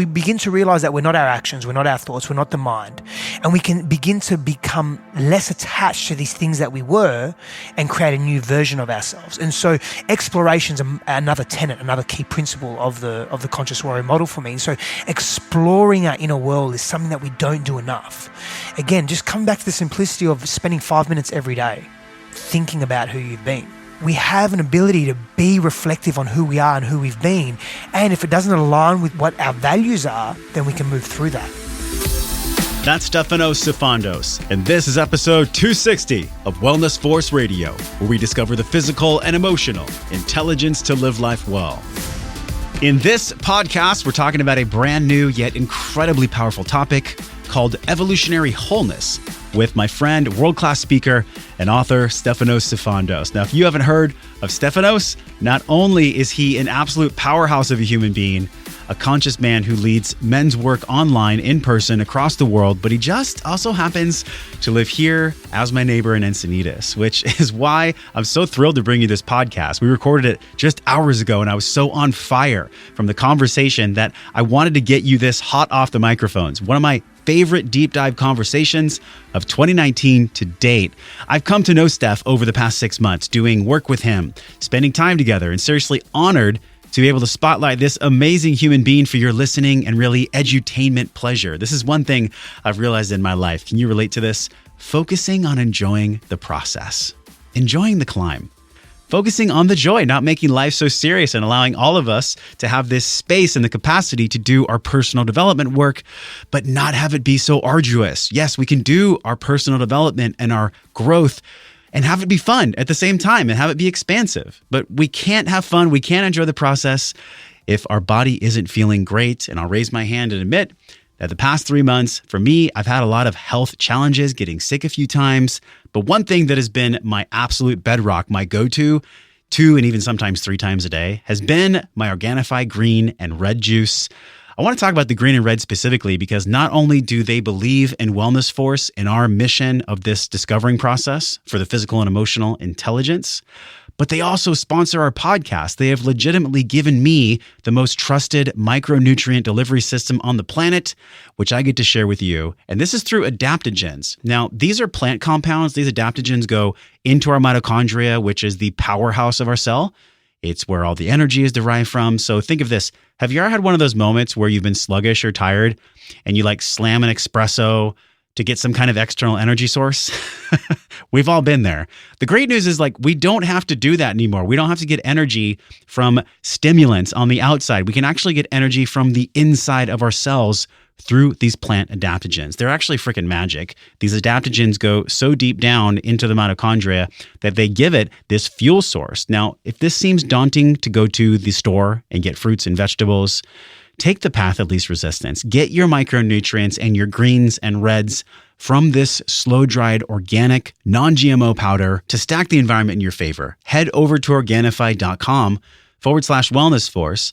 we begin to realize that we're not our actions, we're not our thoughts, we're not the mind. And we can begin to become less attached to these things that we were and create a new version of ourselves. And so exploration's another tenet, another key principle of the conscious warrior model for me. And so exploring our inner world is something that we don't do enough. Again, just come back to the simplicity of spending 5 minutes every day thinking about who you've been. We have an ability to be reflective on who we are and who we've been. And if it doesn't align with what our values are, then we can move through that. That's Stefanos Sifandos, and this is episode 260 of Wellness Force Radio, where we discover the physical and emotional intelligence to live life well. In this podcast, we're talking about a brand new yet incredibly powerful topic called Evolutionary Wholeness with my friend, world-class speaker, and author Stefanos Sifandos. Now, if you haven't heard of Stefanos, not only is he an absolute powerhouse of a human being, a conscious man who leads men's work online, in person, across the world, but he just also happens to live here as my neighbor in Encinitas, which is why I'm so thrilled to bring you this podcast. We recorded it just hours ago, and I was so on fire from the conversation that I wanted to get you this hot off the microphones. One of my favorite deep dive conversations of 2019 to date. I've come to know Steph over the past 6 months, doing work with him, spending time together, and seriously honored to be able to spotlight this amazing human being for your listening and really edutainment pleasure. This is one thing I've realized in my life. Can you relate to this? Focusing on enjoying the process, enjoying the climb. Focusing on the joy, not making life so serious, and allowing all of us to have this space and the capacity to do our personal development work, but not have it be so arduous. Yes, we can do our personal development and our growth and have it be fun at the same time and have it be expansive. But we can't have fun, we can't enjoy the process if our body isn't feeling great. And I'll raise my hand and admit that the past 3 months, for me, I've had a lot of health challenges, getting sick a few times. But one thing that has been my absolute bedrock, my go-to 2 and even sometimes 3 times a day, has been my Organifi green and red juice. I want to talk about the green and red specifically because not only do they believe in Wellness Force and our mission of this discovering process for the physical and emotional intelligence, but they also sponsor our podcast. They have legitimately given me the most trusted micronutrient delivery system on the planet, which I get to share with you. And this is through adaptogens. Now, these are plant compounds. These adaptogens go into our mitochondria, which is the powerhouse of our cell. It's where all the energy is derived from. So think of this. Have you ever had one of those moments where you've been sluggish or tired and you like slam an espresso to get some kind of external energy source? We've all been there. The great news is we don't have to do that anymore. We don't have to get energy from stimulants on the outside. We can actually get energy from the inside of our cells through these plant adaptogens. They're actually freaking magic. These adaptogens go so deep down into the mitochondria that they give it this fuel source. Now, if this seems daunting to go to the store and get fruits and vegetables, take the path of least resistance. Get your micronutrients and your greens and reds from this slow-dried, organic, non-GMO powder to stack the environment in your favor. Head over to Organifi.com/wellness force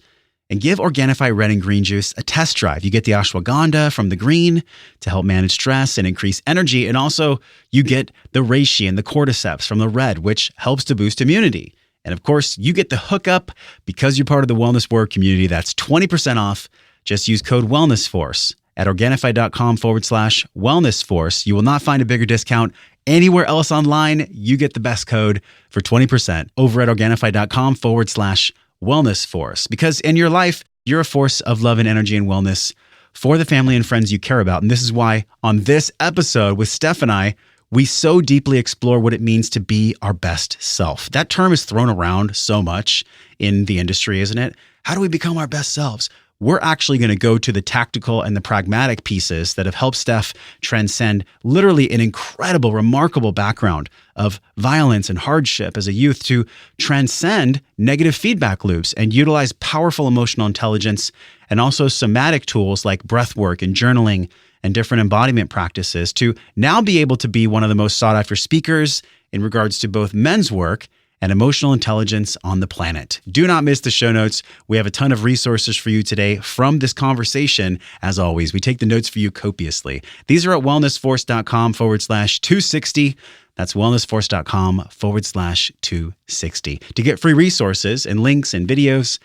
and give Organifi red and green juice a test drive. You get the ashwagandha from the green to help manage stress and increase energy. And also you get the reishi and the cordyceps from the red, which helps to boost immunity. And of course, you get the hookup because you're part of the Wellness Warrior community. That's 20% off. Just use code WellnessForce at Organifi.com/wellness force. You will not find a bigger discount anywhere else online. You get the best code for 20% over at Organifi.com/wellness force. Because in your life, you're a force of love and energy and wellness for the family and friends you care about. And this is why on this episode with Steph and I, we so deeply explore what it means to be our best self. That term is thrown around so much in the industry, isn't it? How do we become our best selves? We're actually going to go to the tactical and the pragmatic pieces that have helped Steph transcend literally an incredible, remarkable background of violence and hardship as a youth to transcend negative feedback loops and utilize powerful emotional intelligence and also somatic tools like breath work and journaling and different embodiment practices to now be able to be one of the most sought after speakers in regards to both men's work and emotional intelligence on the planet. Do not miss the show notes. We have a ton of resources for you today from this conversation. As always, we take the notes for you copiously. These are at wellnessforce.com/260. That's wellnessforce.com/260 to get free resources and links and videos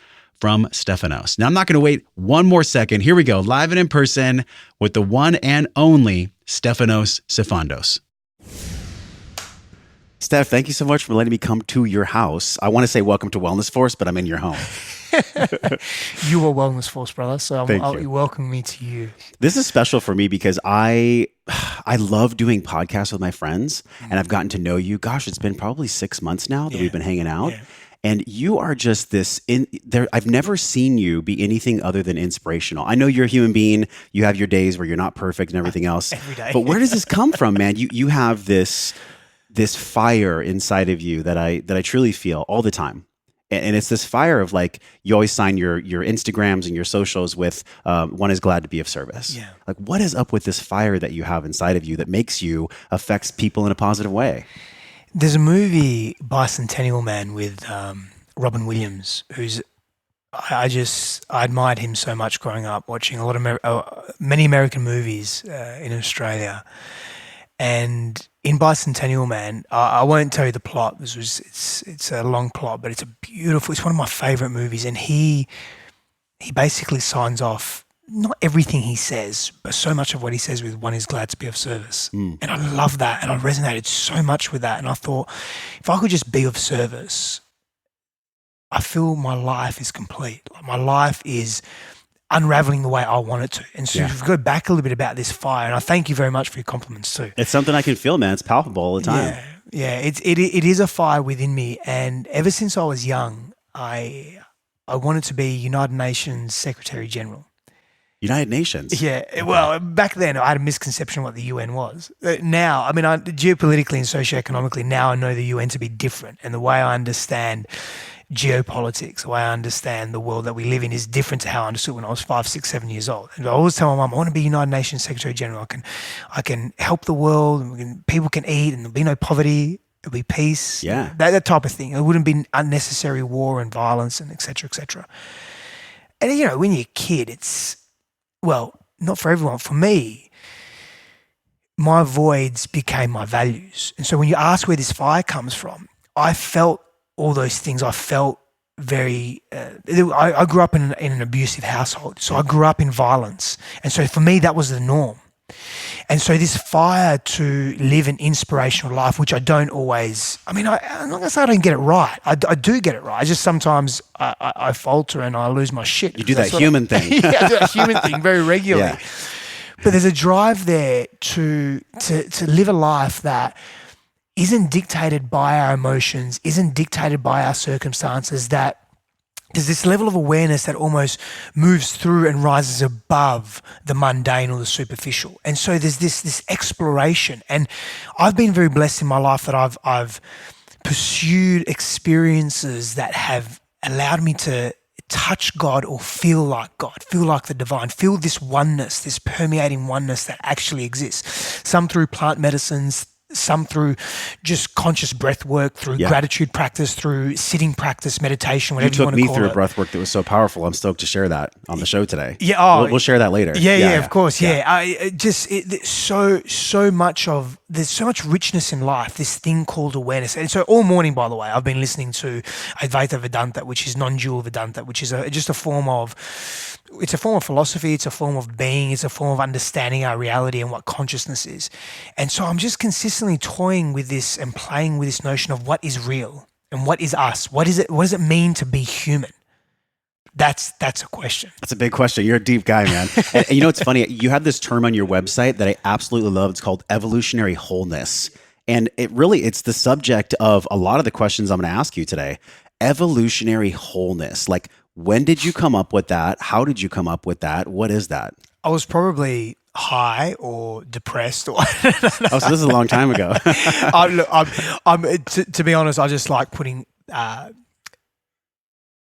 from Stefanos. Now, I'm not going to wait one more second. Here we go, live and in person with the one and only Stefanos Sifandos. Steph, thank you so much for letting me come to your house. I want to say welcome to Wellness Force, but I'm in your home. You are Wellness Force, brother. So you welcome me to you. This is special for me because I love doing podcasts with my friends, and I've gotten to know you. Gosh, it's been probably 6 months now that we've been hanging out. Yeah. And you are just this I've never seen you be anything other than inspirational. I know you're a human being. You have your days where you're not perfect and everything else. Every day. But where does this come from, man? You have this fire inside of you that I truly feel all the time. And it's this fire of like, you always sign your Instagrams and your socials with, one is glad to be of service. Yeah. Like, what is up with this fire that you have inside of you that affects people in a positive way? There's a movie, Bicentennial Man, with Robin Williams, I admired him so much growing up, watching a lot of many American movies in Australia. And in Bicentennial Man, I won't tell you the plot. It's a long plot, but it's one of my favorite movies. And he basically signs off not everything he says, but so much of what he says with one is glad to be of service. And I love that. And I resonated so much with that. And I thought, if I could just be of service, I feel my life is complete. Like my life is unraveling the way I want it to. And so if we go back a little bit about this fire, and I thank you very much for your compliments too. It's something I can feel, man. It's palpable all the time. Yeah. It is a fire within me. And ever since I was young, I wanted to be United Nations Secretary General. United Nations? Yeah. Well, back then I had a misconception of what the UN was. Now, I mean, geopolitically and socioeconomically, now I know the UN to be different. And the way I understand geopolitics, the way I understand the world that we live in is different to how I understood when I was 5, 6, 7 years old. And I always tell my mum, I want to be United Nations Secretary General. I can help the world, and people can eat, and there'll be no poverty, there'll be peace. Yeah. That type of thing. It wouldn't be unnecessary war and violence and et cetera, et cetera. And, you know, when you're a kid, well, not for everyone. For me, my voids became my values. And so when you ask where this fire comes from, I felt all those things. I felt very, I grew up in an abusive household. So I grew up in violence. And so for me, that was the norm. And so this fire to live an inspirational life, which I don't always, I'm not going to say I don't get it right. I do get it right. I just sometimes I falter and I lose my shit. You do that human thing. Yeah, I do that human thing very regularly. Yeah. But there's a drive there to live a life that isn't dictated by our emotions, isn't dictated by our circumstances, that there's this level of awareness that almost moves through and rises above the mundane or the superficial. And so there's this exploration. And I've been very blessed in my life that I've pursued experiences that have allowed me to touch God or feel like God, feel like the divine, feel this oneness, this permeating oneness that actually exists. Some through plant medicines, some through just conscious breath work, through gratitude practice, through sitting practice, meditation, whatever you want to call it. You took me through a breath work that was so powerful. I'm stoked to share that on the show today. Yeah, we'll share that later. Yeah, of course. There's so much richness in life, this thing called awareness. And so all morning, by the way, I've been listening to Advaita Vedanta, which is non-dual Vedanta, which is just a form of philosophy, it's a form of being, it's a form of understanding our reality and what consciousness is. And so I'm just consistently toying with this and playing with this notion of what is real and what is us. What does it mean to be human? That's a question. That's a big question. You're a deep guy, man. And you know, it's funny. You have this term on your website that I absolutely love. It's called Evolutionary Wholeness. And it's the subject of a lot of the questions I'm going to ask you today. Evolutionary wholeness. Like, when did you come up with that? How did you come up with that? What is that? I was probably high or depressed. Or so this is a long time ago. To be honest, I just like putting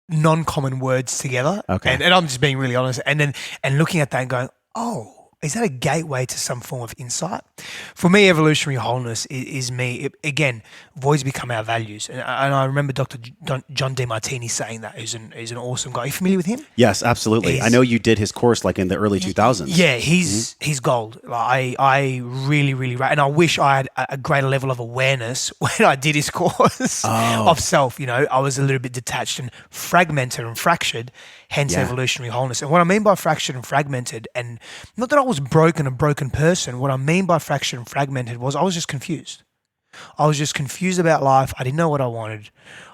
non-common words together. Okay. And I'm just being really honest. And looking at that and going, oh, is that a gateway to some form of insight? For me, evolutionary wholeness is me. Again, voids become our values. And I remember Dr. John DeMartini saying that, who's an awesome guy. Are you familiar with him? Yes, absolutely. I know you did his course like in the early 2000s. Yeah, he's gold. Like, I really, and I wish I had a greater level of awareness when I did his course of self. You know, I was a little bit detached and fragmented and fractured, hence evolutionary wholeness. And what I mean by fractured and fragmented, and not that I was a broken person, what I mean by fractured and fragmented was I was just confused. I was just confused about life. I didn't know what I wanted.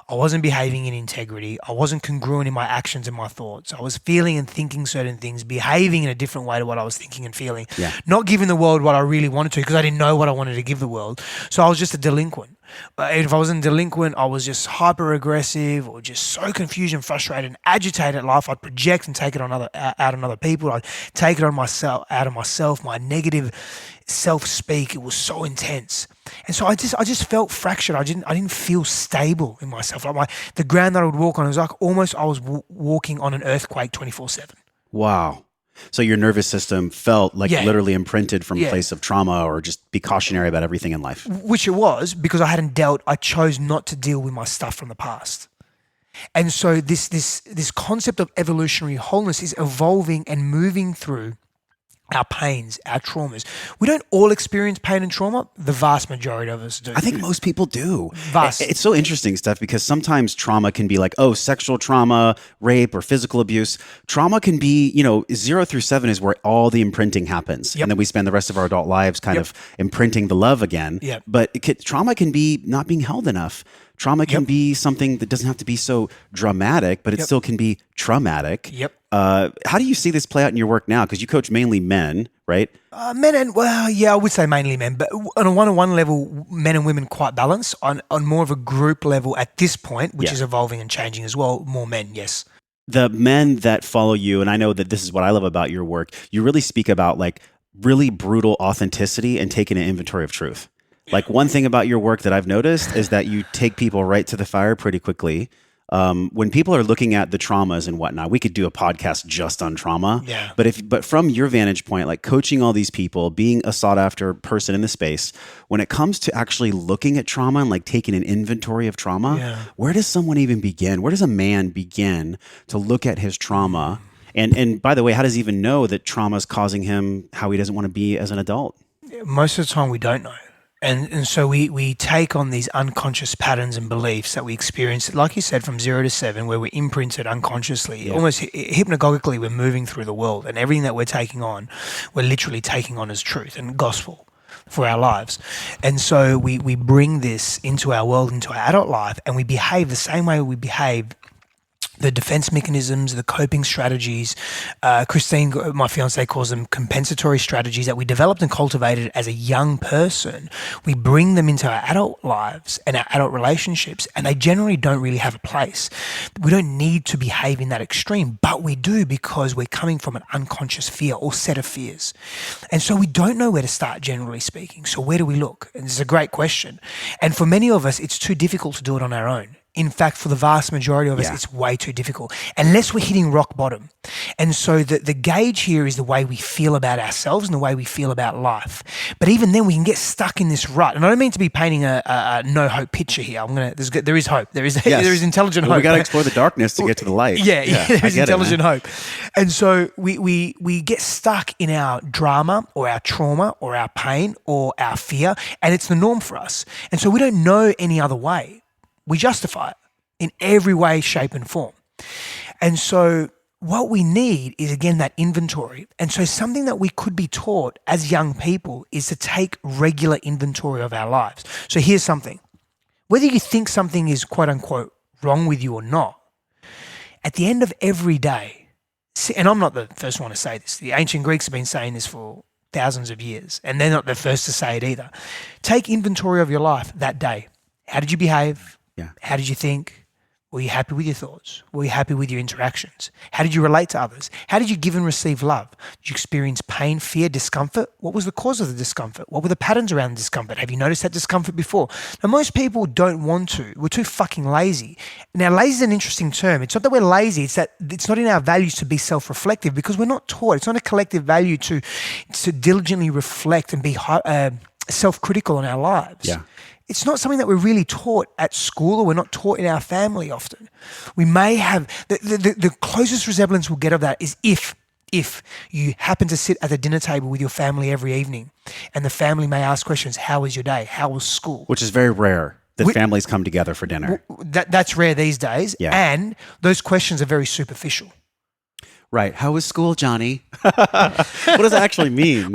I wasn't behaving in integrity. I wasn't congruent in my actions and my thoughts. I was feeling and thinking certain things, behaving in a different way to what I was thinking and feeling. Yeah. Not giving the world what I really wanted to because I didn't know what I wanted to give the world. So I was just a delinquent. If I wasn't delinquent, I was just hyper aggressive or just so confused and frustrated and agitated at life. I'd project and take it out on other people. I'd take it on myself, out of myself, my negative self-speak. It was so intense. And so I just felt fractured. I didn't feel stable in myself. Like the ground that I would walk on, it was like almost I was walking on an earthquake 24/7. Wow. So your nervous system felt like literally imprinted from a place of trauma, or just be cautionary about everything in life. Which it was, because I chose not to deal with my stuff from the past. And so this concept of evolutionary wholeness is evolving and moving through our pains, our traumas. We don't all experience pain and trauma. The vast majority of us do. I think most people do. It's so interesting, Steph, because sometimes trauma can be like, oh, sexual trauma, rape, or physical abuse. Trauma can be, 0 through 7 is where all the imprinting happens. Yep. And then we spend the rest of our adult lives kind of imprinting the love again. Yep. But trauma can be not being held enough. Trauma can be something that doesn't have to be so dramatic, but it still can be traumatic. Yep. How do you see this play out in your work now? Because you coach mainly men, right? Men and, I would say mainly men, but on a one-on-one level, men and women quite balance. On more of a group level at this point, which is evolving and changing as well, more men, yes. The men that follow you, and I know that this is what I love about your work, you really speak about like really brutal authenticity and taking an inventory of truth. Like one thing about your work that I've noticed is that you take people right to the fire pretty quickly. When people are looking at the traumas and whatnot, we could do a podcast just on trauma. Yeah. But from your vantage point, like coaching all these people, being a sought after person in the space, when it comes to actually looking at trauma and like taking an inventory of trauma, where does someone even begin? Where does a man begin to look at his trauma? And by the way, how does he even know that trauma is causing him how he doesn't want to be as an adult? Most of the time we don't know. And so we take on these unconscious patterns and beliefs that we experience, like you said, from 0 to 7, where we're imprinted unconsciously, almost hypnagogically, we're moving through the world, and everything that we're taking on, we're literally taking on as truth and gospel for our lives. And so we bring this into our world, into our adult life, and we behave the same way we behave. The defense mechanisms, the coping strategies, Christine, my fiance, calls them compensatory strategies that we developed and cultivated as a young person. We bring them into our adult lives and our adult relationships, and they generally don't really have a place. We don't need to behave in that extreme, but we do because we're coming from an unconscious fear or set of fears. And so we don't know where to start, generally speaking. So where do we look? And this is a great question. And for many of us, it's too difficult to do it on our own. In fact, for the vast majority of us, it's way too difficult unless we're hitting rock bottom. And so the gauge here is the way we feel about ourselves and the way we feel about life. But even then, we can get stuck in this rut. And I don't mean to be painting a no hope picture here. There is hope. There is intelligent hope. We got to explore the darkness to get to the light. There's intelligent hope. And so we get stuck in our drama or our trauma or our pain or our fear, and it's the norm for us. And so we don't know any other way. We justify it in every way, shape, and form. And so what we need is, again, that inventory. And so something that we could be taught as young people is to take regular inventory of our lives. So here's something. Whether you think something is quote unquote wrong with you or not, at the end of every day, and I'm not the first one to say this, the ancient Greeks have been saying this for thousands of years, and they're not the first to say it either. Take inventory of your life that day. How did you behave? How did you think? Were you happy with your thoughts? Were you happy with your interactions? How did you relate to others? How did you give and receive love? Did you experience pain, fear, discomfort? What was the cause of the discomfort? What were the patterns around the discomfort? Have you noticed that discomfort before? Now, most people don't want to. We're too fucking lazy. Now, lazy is an interesting term. It's not that we're lazy. It's that it's not in our values to be self-reflective because we're not taught. It's not a collective value to diligently reflect and be self-critical in our lives. Yeah. It's not something that we're really taught at school or we're not taught in our family often. We may have, the closest resemblance we'll get of that is if you happen to sit at the dinner table with your family every evening and the family may ask questions, how was your day? How was school? Which is very rare that families come together for dinner. That's rare these days. Yeah. And those questions are very superficial. Right. How was school, Johnny? What does that actually mean?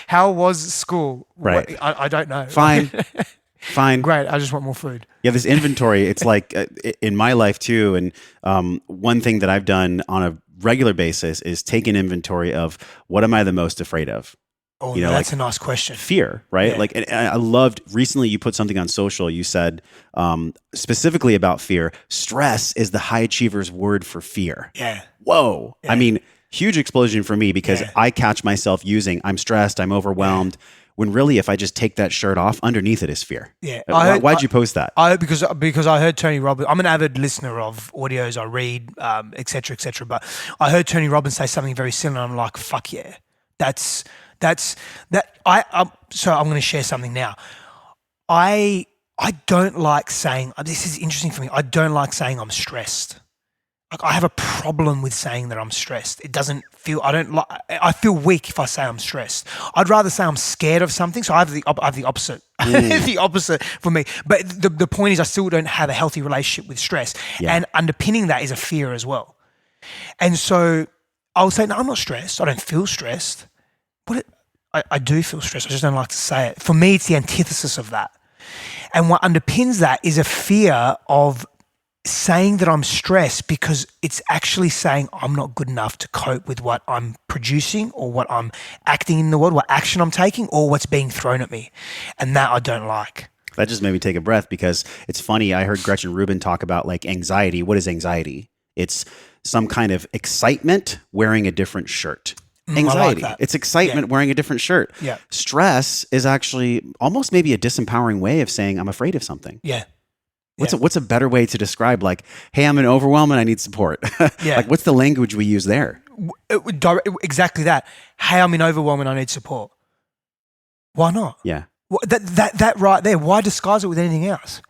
How was school? Right. I don't know. Fine. Great. I just want more food. Yeah, this inventory, it's like in my life too. And one thing that I've done on a regular basis is take an inventory of what am I the most afraid of? Oh, that's a nice question. Fear, right? Yeah. Like, and I loved recently you put something on social. You said specifically about fear, stress is the high achiever's word for fear. Yeah. Whoa. Yeah. I mean, huge explosion for me because I catch myself using I'm stressed, I'm overwhelmed. Yeah. When really, if I just take that shirt off, underneath it is fear. Yeah. Why'd you post that? Because I heard Tony Robbins. I'm an avid listener of audios. I read, et cetera, et cetera. But I heard Tony Robbins say something very similar. And I'm like, fuck yeah. That's that. So I'm going to share something now. I don't like saying, this is interesting for me. I don't like saying I'm stressed. Like I have a problem with saying that I'm stressed. It doesn't feel, I feel weak if I say I'm stressed. I'd rather say I'm scared of something. So I have the opposite, the opposite for me. But the point is I still don't have a healthy relationship with stress. Yeah. And underpinning that is a fear as well. And so I'll say, no, I'm not stressed. I don't feel stressed. But I do feel stressed. I just don't like to say it. For me, it's the antithesis of that. And what underpins that is a fear of saying that I'm stressed because it's actually saying I'm not good enough to cope with what I'm producing or what I'm acting in the world, what action I'm taking or what's being thrown at me. And that I don't like. That just made me take a breath because it's funny. I heard Gretchen Rubin talk about like anxiety. What is anxiety? It's some kind of excitement wearing a different shirt. Anxiety. Like it's excitement wearing a different shirt. Yeah. Stress is actually almost maybe a disempowering way of saying I'm afraid of something. Yeah. What's a better way to describe like, hey, I'm in overwhelm and I need support? Yeah. Like what's the language we use there? Exactly that. Hey, I'm in overwhelm and I need support. Why not? Yeah. That right there. Why disguise it with anything else?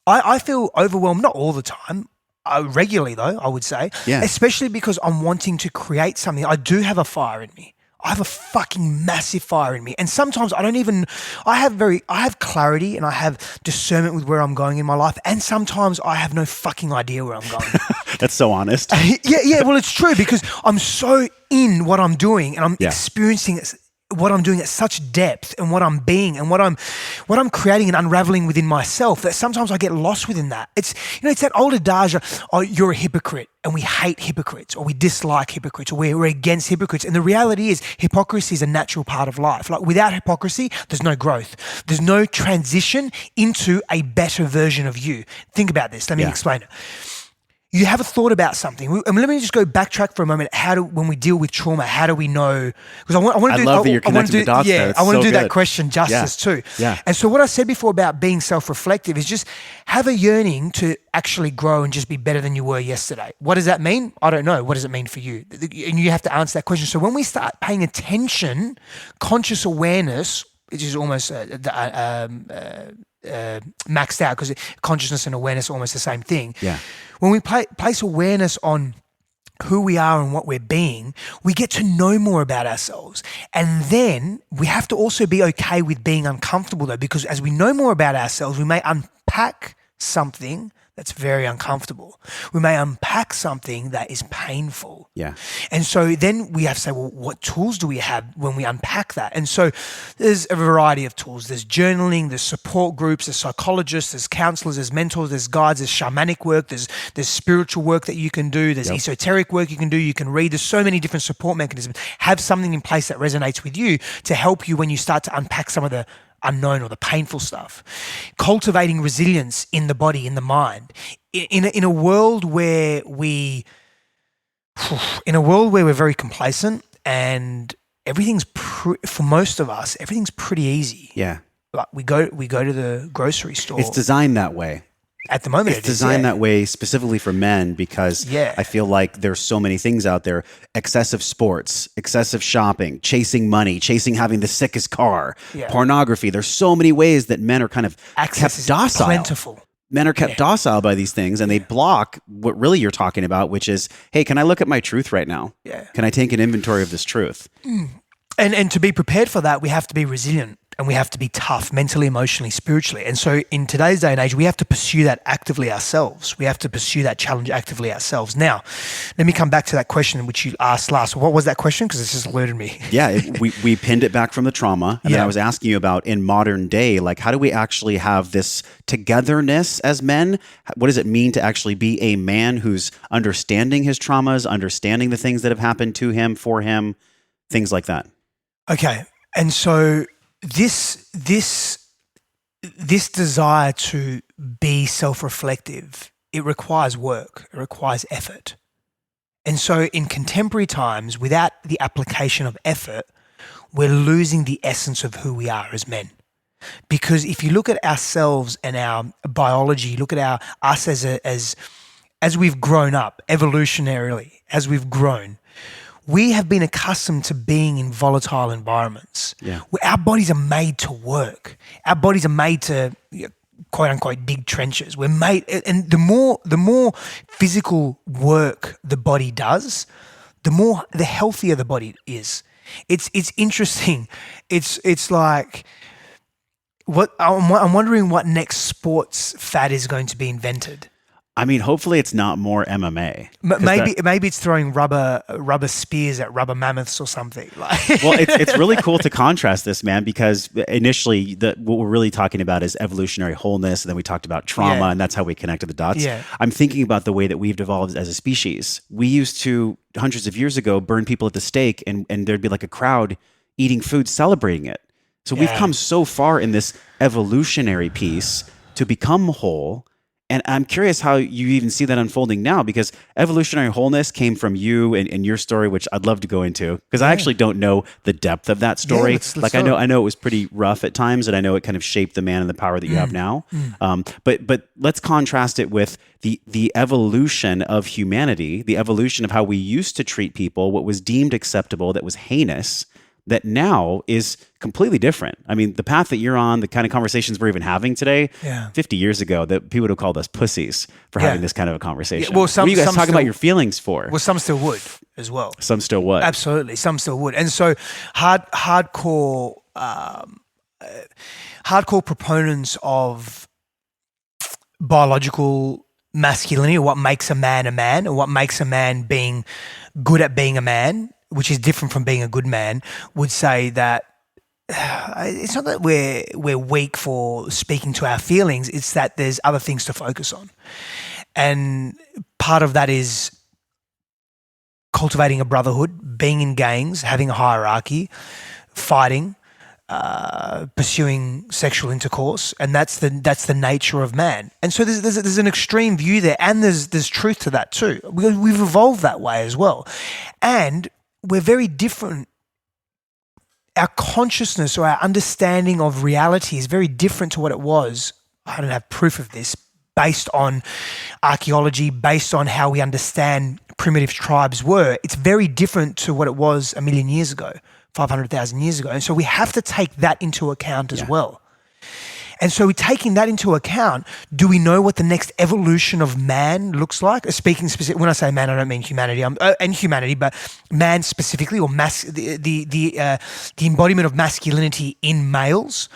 I feel overwhelmed, not all the time. Regularly though, I would say. Yeah. Especially because I'm wanting to create something. I do have a fire in me. I have a fucking massive fire in me. And sometimes I have clarity and I have discernment with where I'm going in my life. And sometimes I have no fucking idea where I'm going. That's so honest. Yeah. Well, it's true because I'm so in what I'm doing and I'm experiencing what I'm doing at such depth and what I'm being and what I'm creating and unraveling within myself that sometimes I get lost within that. It's that old adage, oh, you're a hypocrite and we hate hypocrites or we dislike hypocrites or we're against hypocrites. And the reality is hypocrisy is a natural part of life. Like without hypocrisy, there's no growth. There's no transition into a better version of you. Think about this. Let me explain it. You have a thought about something. And let me just go backtrack for a moment. When we deal with trauma, how do we know? Because I want to do. Love that you're connecting the dots there. I want to do that question justice too. Yeah. And so what I said before about being self-reflective is just have a yearning to actually grow and just be better than you were yesterday. What does that mean? I don't know. What does it mean for you? And you have to answer that question. So when we start paying attention, conscious awareness, which is almost maxed out because consciousness and awareness are almost the same thing. Yeah. When we place awareness on who we are and what we're being, we get to know more about ourselves. And then we have to also be okay with being uncomfortable though, because as we know more about ourselves, we may unpack something that's very uncomfortable. We may unpack something that is painful. Yeah. And so then we have to say, well, what tools do we have when we unpack that? And so there's a variety of tools. There's journaling, there's support groups, there's psychologists, there's counselors, there's mentors, there's guides, there's shamanic work, there's spiritual work that you can do, there's esoteric work you can do, you can read. There's so many different support mechanisms. Have something in place that resonates with you to help you when you start to unpack some of the unknown or the painful stuff. Cultivating resilience in the body, in the mind. In a world where we're very complacent and everything's for most of us, everything's pretty easy. Yeah. Like we go to the grocery store. It's designed that way. At the moment, it's designed that way specifically for men because I feel like there's so many things out there: excessive sports, excessive shopping, chasing money, chasing having the sickest car, pornography. There's so many ways that men are kind of kept docile. Plentiful. Men are kept docile by these things, and they block what really you're talking about, which is, hey, can I look at my truth right now? Yeah. Can I take an inventory of this truth? And to be prepared for that, we have to be resilient. And we have to be tough mentally, emotionally, spiritually. And so in today's day and age, we have to pursue that actively ourselves. We have to pursue that challenge actively ourselves. Now, let me come back to that question which you asked last. What was that question? Because it's just alerted me. Yeah, we pinned it back from the trauma. And then I was asking you about in modern day, like how do we actually have this togetherness as men? What does it mean to actually be a man who's understanding his traumas, understanding the things that have happened to him, for him, things like that? Okay. And so this desire to be self-reflective, it requires work, it requires effort. And so in contemporary times, without the application of effort, we're losing the essence of who we are as men. Because if you look at ourselves and our biology, look at us as we've grown up, evolutionarily, as we've grown, we have been accustomed to being in volatile environments. Yeah. Where our bodies are made to work. Our bodies are made to, quote unquote, dig trenches. We're made, and the more physical work the body does, the healthier the body is. It's interesting. It's like what I'm wondering what next sports fad is going to be invented. I mean, hopefully it's not more MMA. Maybe it's throwing rubber spears at rubber mammoths or something. Well, it's really cool to contrast this, man, because initially what we're really talking about is evolutionary wholeness, and then we talked about trauma, and that's how we connected the dots. Yeah. I'm thinking about the way that we've evolved as a species. We used to, hundreds of years ago, burn people at the stake, and there'd be like a crowd eating food, celebrating it. So we've come so far in this evolutionary piece to become whole. And I'm curious how you even see that unfolding now, because evolutionary wholeness came from you and your story, which I'd love to go into, because I actually don't know the depth of that story. I know it was pretty rough at times, and I know it kind of shaped the man and the power that you have now. But let's contrast it with the evolution of humanity, the evolution of how we used to treat people, what was deemed acceptable, that was heinous, that now is completely different. I mean, the path that you're on, the kind of conversations we're even having today, 50 years ago, that people would have called us pussies for having this kind of a conversation. Well, what are you guys talking about your feelings for? Well, some still would as well. Some still would. Absolutely. Some still would. And so hardcore proponents of biological masculinity, or what makes a man, or what makes a man being good at being a man, which is different from being a good man, would say that it's not that we're weak for speaking to our feelings, it's that there's other things to focus on. And part of that is cultivating a brotherhood, being in gangs, having a hierarchy, fighting, pursuing sexual intercourse, and that's the nature of man. And so there's an extreme view there, and there's truth to that too. We've evolved that way as well. And we're very different. Our consciousness or our understanding of reality is very different to what it was. I don't have proof of this, based on archaeology, based on how we understand primitive tribes were. It's very different to what it was 1 million years ago, 500,000 years ago. And so we have to take that into account as well. And so taking that into account, do we know what the next evolution of man looks like? Speaking specific, when I say man, I don't mean humanity, and humanity, but man specifically, or the embodiment of masculinity in males.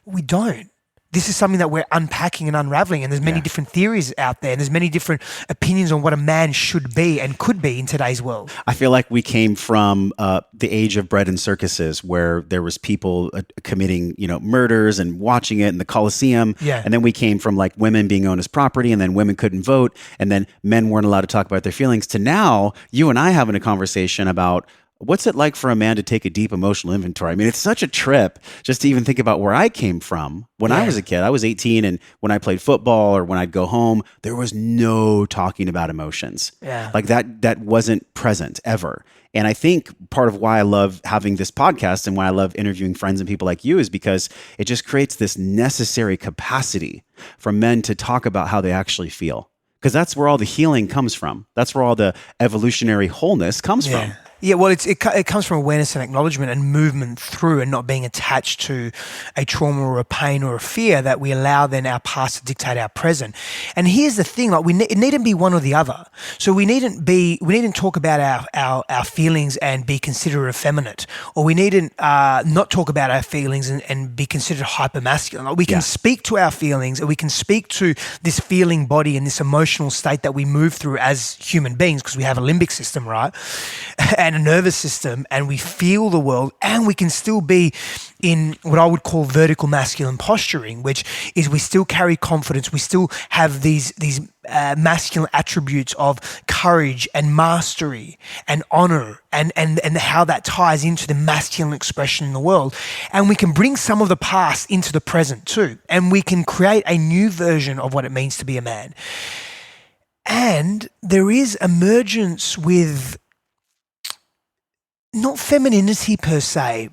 We don't. This is something that we're unpacking and unraveling, and there's many different theories out there, and there's many different opinions on what a man should be and could be in today's world. I feel like we came from the age of bread and circuses, where there was people committing, murders and watching it in the Colosseum. Yeah. And then we came from like women being owned as property, and then women couldn't vote, and then men weren't allowed to talk about their feelings, to now you and I having a conversation about What's it like for a man to take a deep emotional inventory? I mean, it's such a trip just to even think about where I came from. When I was a kid, I was 18, and when I played football or when I'd go home, there was no talking about emotions. Yeah. Like that wasn't present ever. And I think part of why I love having this podcast and why I love interviewing friends and people like you is because it just creates this necessary capacity for men to talk about how they actually feel. Because that's where all the healing comes from. That's where all the evolutionary wholeness comes from. Yeah, well, it comes from awareness and acknowledgement and movement through, and not being attached to a trauma or a pain or a fear that we allow then our past to dictate our present. And here's the thing: like it needn't be one or the other. So we needn't talk about our feelings and be considered effeminate, or we needn't not talk about our feelings and be considered hypermasculine. Like we can speak to our feelings, and we can speak to this feeling body and this emotional state that we move through as human beings, because we have a limbic system, right? And a nervous system, and we feel the world, and we can still be in what I would call vertical masculine posturing, which is we still carry confidence, we still have these masculine attributes of courage and mastery and honor, and how that ties into the masculine expression in the world. And we can bring some of the past into the present too, and we can create a new version of what it means to be a man. And there is emergence with not femininity per se,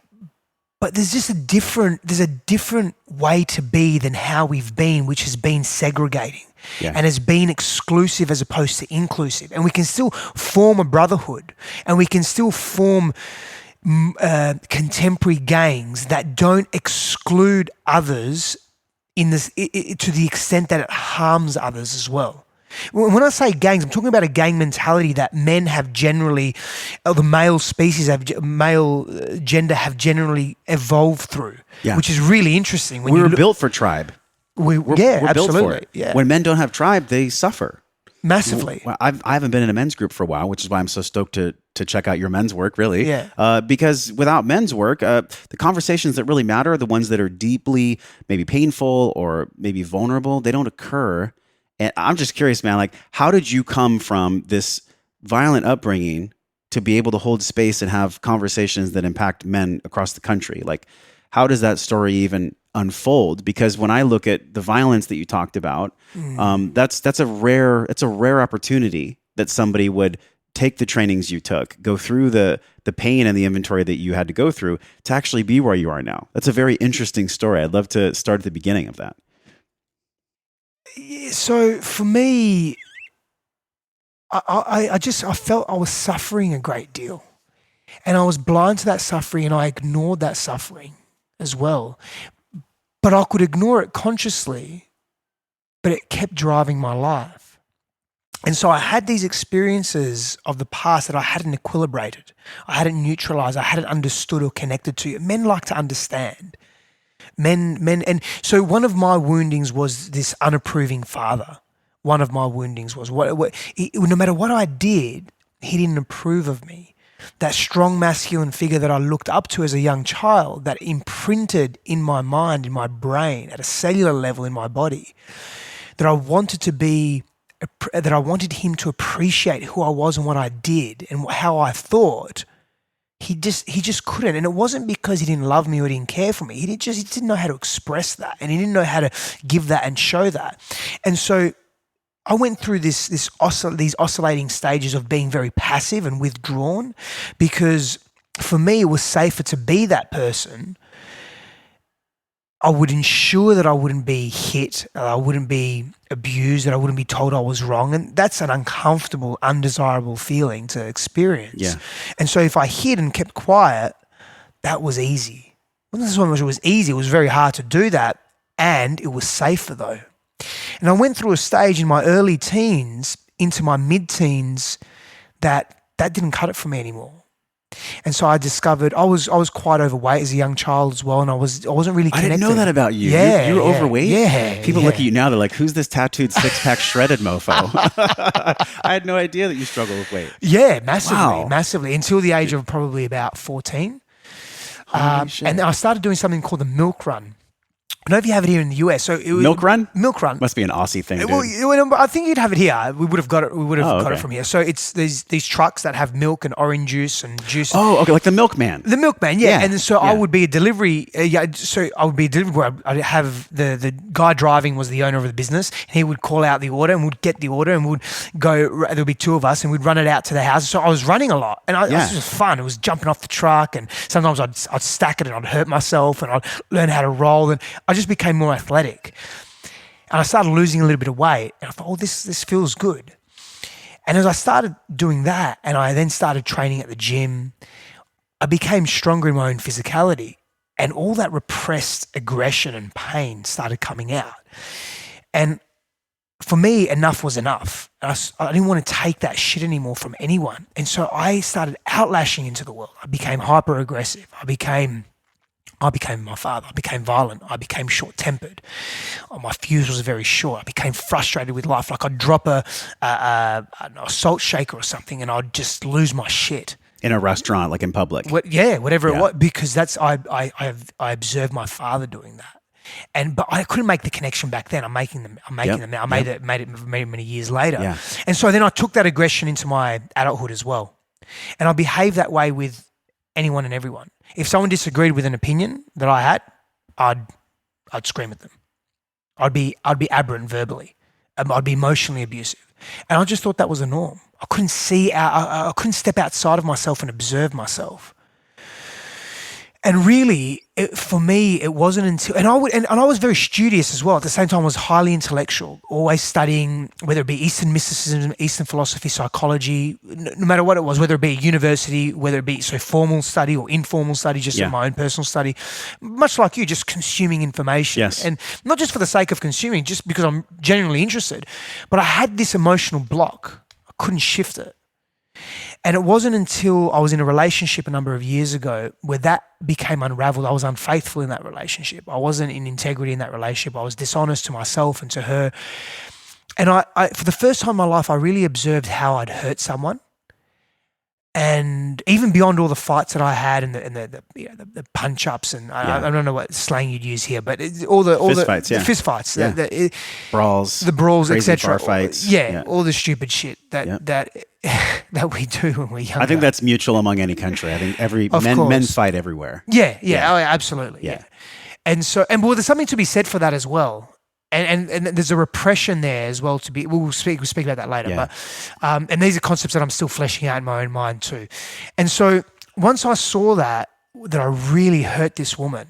but there's just a different way to be than how we've been, which has been segregating and has been exclusive as opposed to inclusive. And we can still form a brotherhood, and we can still form contemporary gangs that don't exclude others in this to the extent that it harms others as well. When I say gangs, I'm talking about a gang mentality that men have generally, or the male species male gender have generally evolved through, which is really interesting. We were built for tribe. We're absolutely. built for it. Yeah. When men don't have tribe, they suffer massively. Well, I haven't been in a men's group for a while, which is why I'm so stoked to check out your men's work, really. Yeah. Because without men's work, the conversations that really matter are the ones that are deeply maybe painful or maybe vulnerable. They don't occur. And I'm just curious, man, like, how did you come from this violent upbringing to be able to hold space and have conversations that impact men across the country? Like, how does that story even unfold? Because when I look at the violence that you talked about, that's a rare opportunity that somebody would take the trainings you took, go through the pain and the inventory that you had to go through to actually be where you are now. That's a very interesting story. I'd love to start at the beginning of that. So for me, I felt I was suffering a great deal, and I was blind to that suffering, and I ignored that suffering as well. But I could ignore it consciously, but it kept driving my life. And so I had these experiences of the past that I hadn't equilibrated, I hadn't neutralized, I hadn't understood or connected to. Men like to understand. Men, and so one of my woundings was this unapproving father. One of my woundings was no matter what I did, he didn't approve of me. That strong masculine figure that I looked up to as a young child, that imprinted in my mind, in my brain, at a cellular level in my body, that I wanted him to appreciate who I was and what I did and how I thought. He just couldn't, and it wasn't because he didn't love me or didn't care for me. He didn't know how to express that, and he didn't know how to give that and show that. And so I went through these oscillating stages of being very passive and withdrawn, because for me it was safer to be that person. I would ensure that I wouldn't be hit, I wouldn't be abused, that I wouldn't be told I was wrong. And that's an uncomfortable, undesirable feeling to experience. Yeah. And so if I hid and kept quiet, that was easy. Well, not so much it was easy, it was very hard to do that. And it was safer though. And I went through a stage in my early teens into my mid-teens that didn't cut it for me anymore. And so I discovered I was quite overweight as a young child as well, and I wasn't really connected. I didn't know that about you. Yeah, you were overweight? Yeah. People look at you now, they're like, who's this tattooed six-pack shredded mofo? I had no idea that you struggle with weight. Yeah, massively, until the age of probably about 14. And I started doing something called the milk run, I don't know if you have it here in the US. So Milk Run? Milk Run. Must be an Aussie thing, dude. Well, I think you'd have it here. We would have got it. We would have got okay. it from here. So it's these trucks that have milk and orange juice and juice. Oh, okay, like the milkman. The milkman, yeah. Yeah, And so yeah. I would be a delivery. So I would be a delivery boy. I'd have the guy driving was the owner of the business. And he would call out the order and we'd get the order and we'd go. There'd be two of us and we'd run it out to the house. So I was running a lot, and it was just fun. It was jumping off the truck, and sometimes I'd stack it and I'd hurt myself, and I'd learn how to roll, and I just became more athletic. And I started losing a little bit of weight, and I thought, oh, this feels good. And as I started doing that, and I then started training at the gym, I became stronger in my own physicality, and all that repressed aggression and pain started coming out. And for me, enough was enough. I didn't want to take that shit anymore from anyone. And so I started outlashing into the world. I became hyper aggressive. I became my father. I became violent. I became short-tempered. My fuse was very short. I became frustrated with life. Like I'd drop an salt shaker or something, and I'd just lose my shit. In a restaurant, like in public. Whatever it was, because that's I observed my father doing that, but I couldn't make the connection back then. I'm making them now. I made it many years later, and so then I took that aggression into my adulthood as well, and I behaved that way with anyone and everyone. If someone disagreed with an opinion that I had, I'd scream at them. I'd be aberrant verbally. I'd be emotionally abusive, and I just thought that was the norm. I couldn't see I couldn't step outside of myself and observe myself. And really, for me, it wasn't until and I was very studious as well. At the same time, I was highly intellectual, always studying, whether it be Eastern mysticism, Eastern philosophy, psychology, no matter what it was, whether it be university, whether it be formal study or informal study, just in my own personal study, much like you, just consuming information. Yes. And not just for the sake of consuming, just because I'm genuinely interested. But I had this emotional block. I couldn't shift it. And it wasn't until I was in a relationship a number of years ago where that became unraveled. I was unfaithful in that relationship. I wasn't in integrity in that relationship. I was dishonest to myself and to her. And I for the first time in my life, I really observed how I'd hurt someone. And even beyond all the fights that I had and the punch ups and I don't know what slang you'd use here, but all the fist fights, brawls, crazy etc. bar fights, all the stupid shit that we do when we're younger. I think that's mutual among any country. I think men fight everywhere. Yeah. Oh, absolutely. Yeah. And so, there's something to be said for that as well. And there's a repression there as well we'll speak about that later. Yeah. But and these are concepts that I'm still fleshing out in my own mind too. And so once I saw that I really hurt this woman,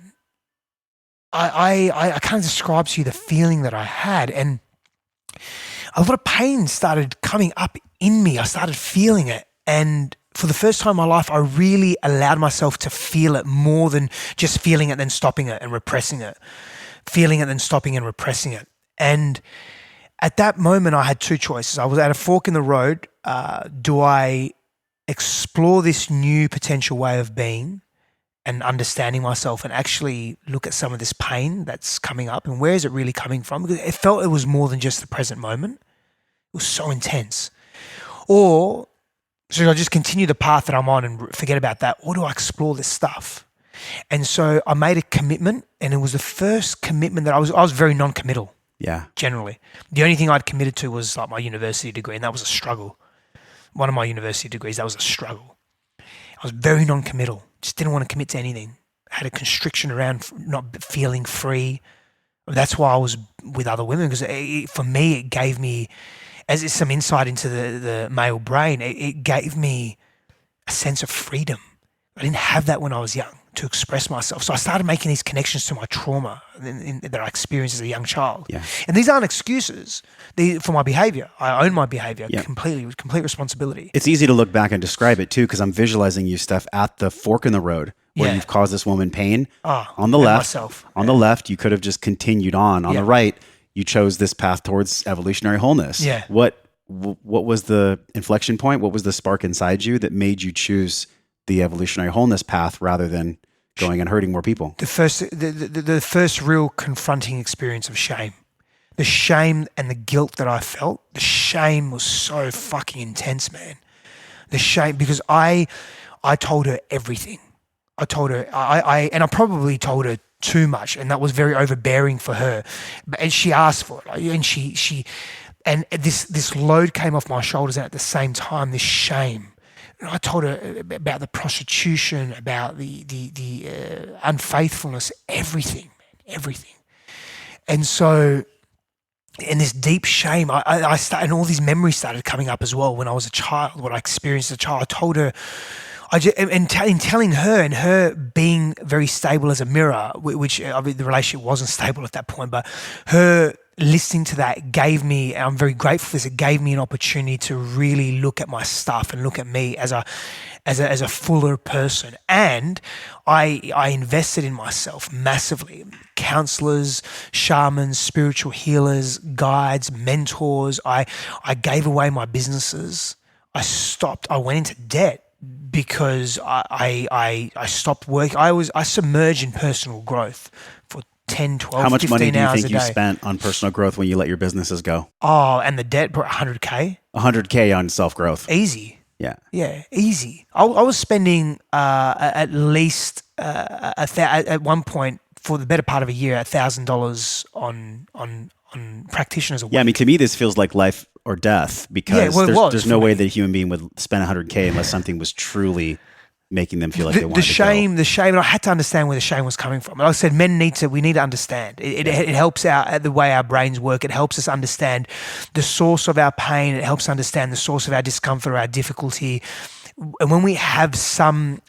I can't describe to you the feeling that I had, and a lot of pain started coming up in me. I started feeling it, and for the first time in my life, I really allowed myself to feel it more than just feeling it, then stopping it and repressing it. Feeling it, then stopping and repressing it. And at that moment, I had two choices. I was at a fork in the road. Do I explore this new potential way of being and understanding myself and actually look at some of this pain that's coming up and where is it really coming from? Because it felt it was more than just the present moment. It was so intense. Or should I just continue the path that I'm on and forget about that? Or do I explore this stuff? And so I made a commitment, and it was the first commitment that I was very non-committal. Yeah. Generally. The only thing I'd committed to was like my university degree, and that was a struggle. One of my university degrees, that was a struggle. I was very non-committal. Just didn't want to commit to anything. I had a constriction around not feeling free. That's why I was with other women, because for me, it gave me, as it's some insight into the male brain, it gave me a sense of freedom. I didn't have that when I was young, to express myself. So I started making these connections to my trauma that I experienced as a young child. Yeah. And these aren't excuses for my behavior. I own my behavior completely, with complete responsibility. It's easy to look back and describe it too, because I'm visualizing you, Steph, at the fork in the road where you've caused this woman pain. On the left, the left, you could have just continued on. On the right, you chose this path towards evolutionary wholeness. Yeah. What was the inflection point? What was the spark inside you that made you choose the evolutionary wholeness path rather than going and hurting more people? The first real confronting experience of shame. The shame and the guilt that I felt, the shame was so fucking intense, man. The shame, because I told her everything. I told her, and I probably told her too much, and that was very overbearing for her. And she asked for it, and this load came off my shoulders, and at the same time, this shame. And I told her about the prostitution, about the unfaithfulness, everything. And so, and this deep shame, I started, and all these memories started coming up as well when I was a child, what I experienced as a child. I told her, in telling her, and her being very stable as a mirror, which the relationship wasn't stable at that point, but her listening to that gave me, and I'm very grateful for this, it gave me an opportunity to really look at my stuff and look at me as a fuller person. And I invested in myself massively. Counselors, shamans, spiritual healers, guides, mentors. I gave away my businesses. I went into debt because I stopped working. I submerged in personal growth for 10, 12, 15 hours a day. How much money do you think you spent on personal growth when you let your businesses go? Oh, and the debt, $100K. $100K on self-growth. Easy. Yeah. Yeah, easy. I was spending at least at one point for the better part of a year, $1,000 on practitioners a week. Yeah, I mean, to me, this feels like life or death because there's no way that a human being would spend $100K unless something was truly making them feel like they wanted to go. The shame, and I had to understand where the shame was coming from. Like I said, we need to understand. It helps out the way our brains work. It helps us understand the source of our pain. It helps understand the source of our discomfort or our difficulty. And when we have some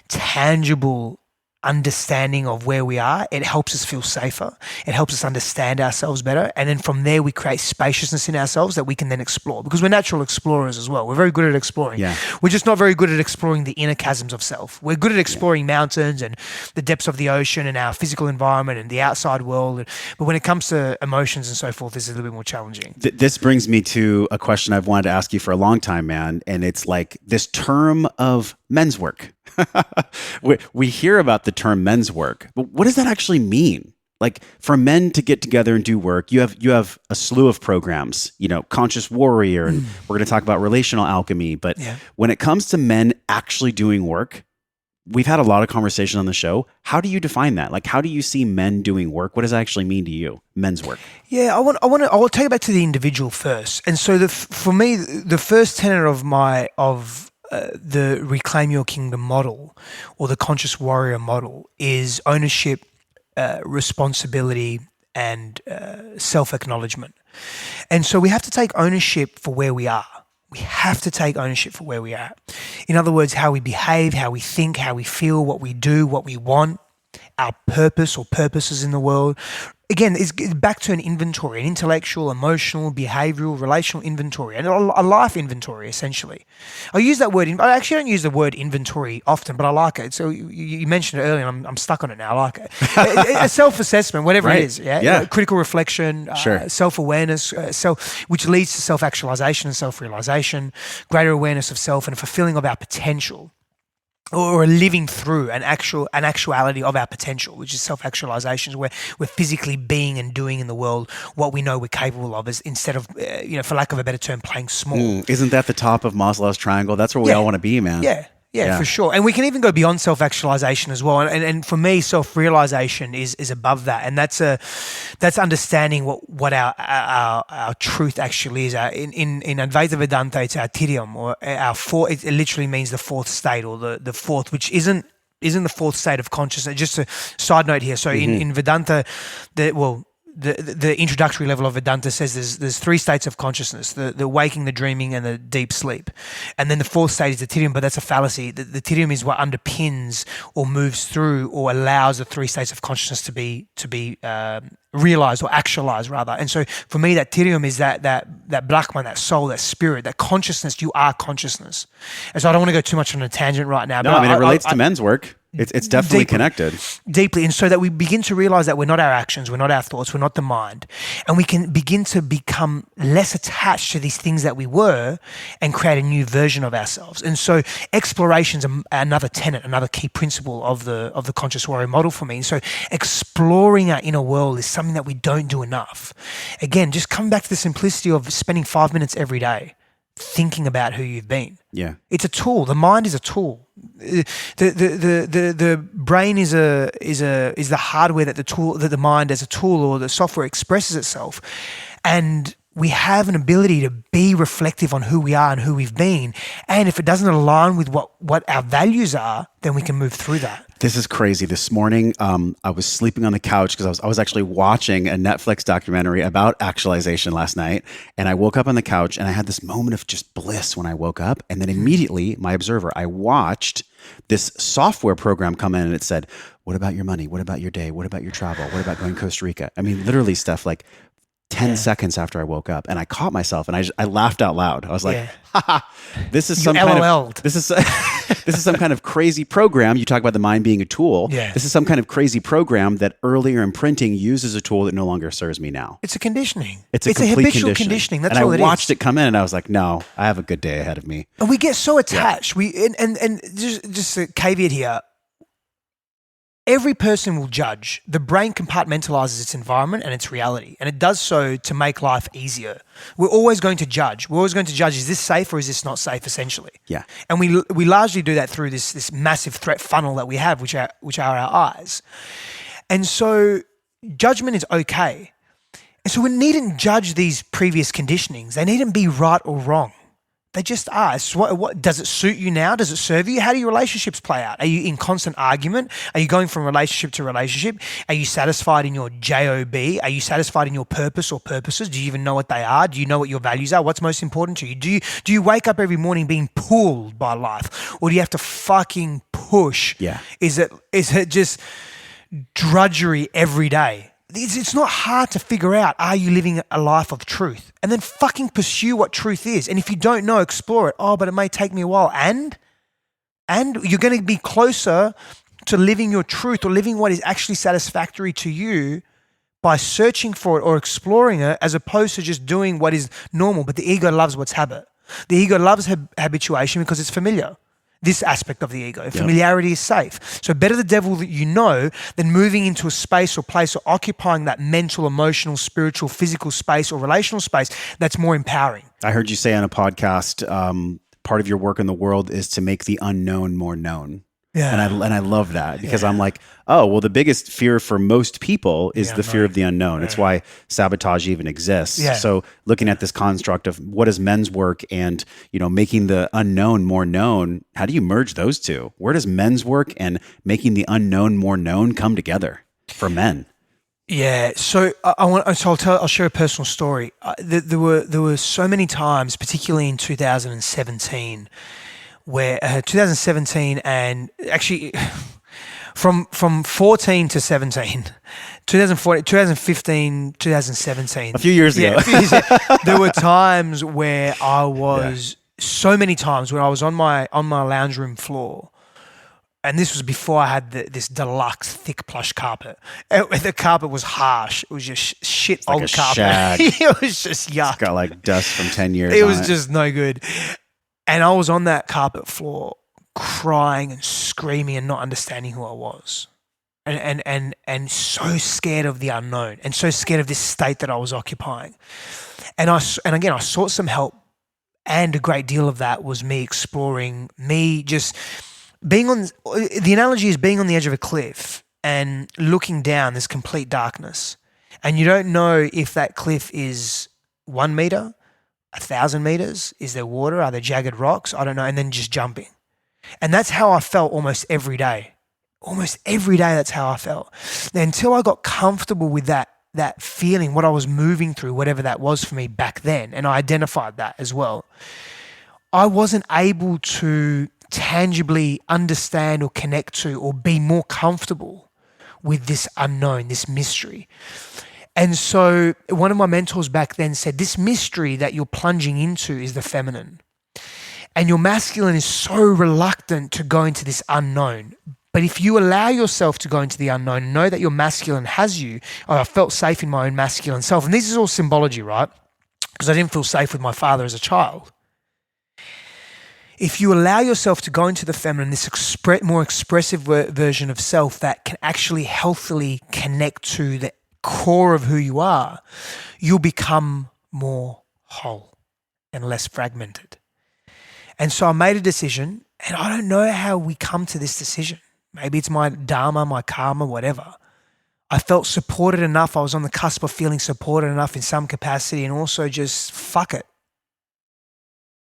tangible understanding of where we are, it helps us feel safer. It helps us understand ourselves better. And then from there, we create spaciousness in ourselves that we can then explore, because we're natural explorers as well. We're very good at exploring. Yeah. We're just not very good at exploring the inner chasms of self. We're good at exploring mountains and the depths of the ocean and our physical environment and the outside world. But when it comes to emotions and so forth, this is a little bit more challenging. This brings me to a question I've wanted to ask you for a long time, man. And it's like this term of men's work. We hear about the term men's work, but what does that actually mean? Like, for men to get together and do work, you have a slew of programs, Conscious Warrior, and we're going to talk about relational alchemy. But when it comes to men actually doing work, we've had a lot of conversation on the show. How do you define that? Like, how do you see men doing work? What does that actually mean to you, men's work? Yeah, I will take it back to the individual first. And so for me, the first tenet of the Reclaim Your Kingdom model, or the Conscious Warrior model, is ownership, responsibility, and self-acknowledgement. And so we have to take ownership for where we are. We have to take ownership for where we are. In other words, how we behave, how we think, how we feel, what we do, what we want, our purpose or purposes in the world. Again, it's back to an inventory, an intellectual, emotional, behavioral, relational inventory, and a life inventory, essentially. I use that word. I actually don't use the word inventory often, but I like it. So you mentioned it earlier, and I'm stuck on it now. I like it. A self-assessment, whatever it is. Yeah. Critical reflection, self-awareness, which leads to self-actualization and self-realization, greater awareness of self, and a fulfilling of our potential, or a living through an actuality of our potential, which is self-actualization, where we're physically being and doing in the world what we know we're capable of, instead of, for lack of a better term, playing small. Isn't that the top of Maslow's triangle? That's where we all want to be, man. Yeah, for sure. And we can even go beyond self-actualization as well. And for me, self-realization is above that. And that's understanding what our truth actually is. In Advaita Vedanta, it's our tirium, or our fourth. It literally means the fourth state, or the fourth, which isn't the fourth state of consciousness. Just a side note here. So in Vedanta, the introductory level of Vedanta says there's three states of consciousness: the waking, the dreaming, and the deep sleep. And then the fourth state is the tirium, but that's a fallacy. The tirium is what underpins or moves through or allows the three states of consciousness to be realized, or actualized rather. And so for me, that tirium is that Brahman, that soul, that spirit, that consciousness. You are consciousness. And so I don't want to go too much on a tangent right now. No, but it relates to men's work. It's definitely connected. Deeply. And so that we begin to realize that we're not our actions, we're not our thoughts, we're not the mind. And we can begin to become less attached to these things that we were, and create a new version of ourselves. And so exploration is another tenet, another key principle of the Conscious Warrior model for me. And so exploring our inner world is something that we don't do enough. Again, just come back to the simplicity of spending 5 minutes every day thinking about who you've been. Yeah. It's a tool. The mind is a tool. The brain is the hardware that the mind as a tool or the software expresses itself. And we have an ability to be reflective on who we are and who we've been. And if it doesn't align with what our values are, then we can move through that. This is crazy. This morning, I was sleeping on the couch because I was actually watching a Netflix documentary about actualization last night. And I woke up on the couch and I had this moment of just bliss when I woke up. And then immediately, my observer, I watched this software program come in and it said, what about your money? What about your day? What about your travel? What about going to Costa Rica? I mean, literally stuff like 10 seconds after I woke up, and I caught myself and I laughed out loud. I was like, this is some kind of crazy program. You talk about the mind being a tool. Yeah. This is some kind of crazy program that earlier imprinting used as a tool that no longer serves me now. It's a conditioning. It's a habitual conditioning. That's all it is. And I watched it come in and I was like, no, I have a good day ahead of me. And we get so attached. And just a caveat here. Every person will judge. The brain compartmentalizes its environment and its reality, and it does so to make life easier. We're always going to judge. We're always going to judge, is this safe or is this not safe, essentially? Yeah. And we largely do that through this massive threat funnel that we have, which are our eyes. And so judgment is okay. And so we needn't judge these previous conditionings. They needn't be right or wrong. They just are. What does it suit you now? Does it serve you? How do your relationships play out? Are you in constant argument? Are you going from relationship to relationship? Are you satisfied in your job? Are you satisfied in your purpose or purposes? Do you even know what they are? Do you know what your values are? What's most important to you? Do you wake up every morning being pulled by life, or do you have to fucking push? Yeah. Is it just drudgery every day? It's not hard to figure out, are you living a life of truth? And then fucking pursue what truth is. And if you don't know, explore it. Oh, but it may take me a while. And you're going to be closer to living your truth or living what is actually satisfactory to you by searching for it or exploring it, as opposed to just doing what is normal. But the ego loves what's habit. The ego loves habituation because it's familiar. This aspect of the ego. Familiarity is safe. So better the devil that you know than moving into a space or place or occupying that mental, emotional, spiritual, physical space or relational space that's more empowering. I heard you say on a podcast, part of your work in the world is to make the unknown more known. Yeah. And I love that because I'm like, oh, well, the biggest fear for most people is the fear of the unknown. It's why sabotage even exists. Yeah. So looking at this construct of what is men's work and, making the unknown more known, how do you merge those two? Where does men's work and making the unknown more known come together for men? Yeah, so I'll share a personal story. There were so many times, particularly in 2017, where 2017 and actually from 14 to 17, 2014, 2015, 2017. A few years ago. There were times where I was, so many times where I was on my lounge room floor. And this was before I had this deluxe thick plush carpet. The carpet was harsh. It was just shit old like carpet. Shag. It was just yuck. It's got like dust from 10 years It on was just no good. And I was on that carpet floor crying and screaming and not understanding who I was. And so scared of the unknown and so scared of this state that I was occupying. And again, I sought some help, and a great deal of that was me exploring, me just being on, the analogy is being on the edge of a cliff and looking down, there's complete darkness. And you don't know if that cliff is 1 meter, 1,000 meters? Is there water? Are there jagged rocks? I don't know. And then just jumping. And that's how I felt almost every day. Almost every day, that's how I felt. Until I got comfortable with that feeling, what I was moving through, whatever that was for me back then, and I identified that as well, I wasn't able to tangibly understand or connect to or be more comfortable with this unknown, this mystery. And so one of my mentors back then said, this mystery that you're plunging into is the feminine. And your masculine is so reluctant to go into this unknown. But if you allow yourself to go into the unknown and know that your masculine has you, I felt safe in my own masculine self. And this is all symbology, right? Because I didn't feel safe with my father as a child. If you allow yourself to go into the feminine, this more expressive version of self that can actually healthily connect to the core of who you are, you'll become more whole. and less fragmented. And so I made a decision, and I don't know how we come to this decision. Maybe it's my dharma, my karma, whatever. I felt supported enough. I was on the cusp of feeling supported enough in some capacity, and also just fuck it.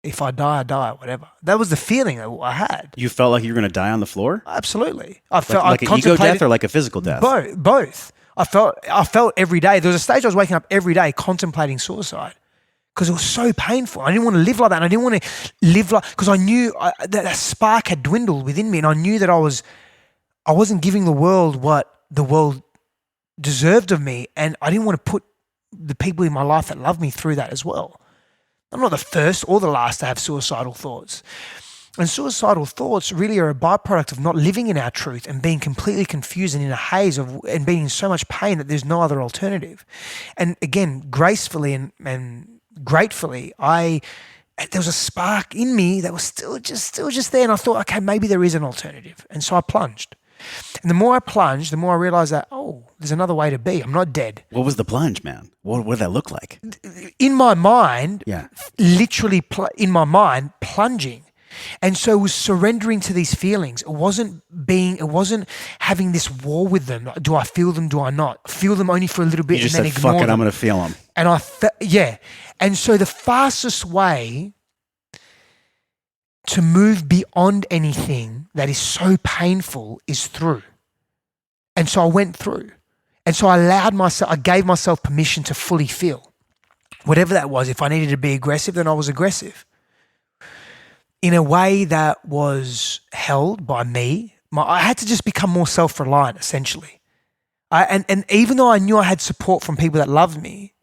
If I die, I die, whatever. That was the feeling that I had. You felt like you were going to die on the floor? Absolutely. I felt like an ego death or like a physical death? Both. I felt every day. There was a stage I was waking up every day contemplating suicide because it was so painful. I didn't want to live like that. And I didn't want to live like, because I knew that spark had dwindled within me, and I knew that I wasn't giving the world what the world deserved of me, and I didn't want to put the people in my life that love me through that as well. I'm not the first or the last to have suicidal thoughts. And suicidal thoughts really are a byproduct of not living in our truth and being completely confused and in a haze and being in so much pain that there's no other alternative. And again, gracefully and gratefully, there was a spark in me that was still just there. And I thought, okay, maybe there is an alternative. And so I plunged. And the more I plunged, the more I realized that, there's another way to be. I'm not dead. What was the plunge, man? What did that look like? In my mind, literally in my mind, plunging. And so it was surrendering to these feelings. It wasn't having this war with them. Like, do I feel them? Do I not? Feel them only for a little bit you just and then said, ignore fuck it, them. I'm going to feel them. And And so the fastest way to move beyond anything that is so painful is through. And so I went through. And so I gave myself permission to fully feel. Whatever that was, if I needed to be aggressive, then I was aggressive. In a way that was held by me. I had to just become more self-reliant, essentially. And even though I knew I had support from people that loved me,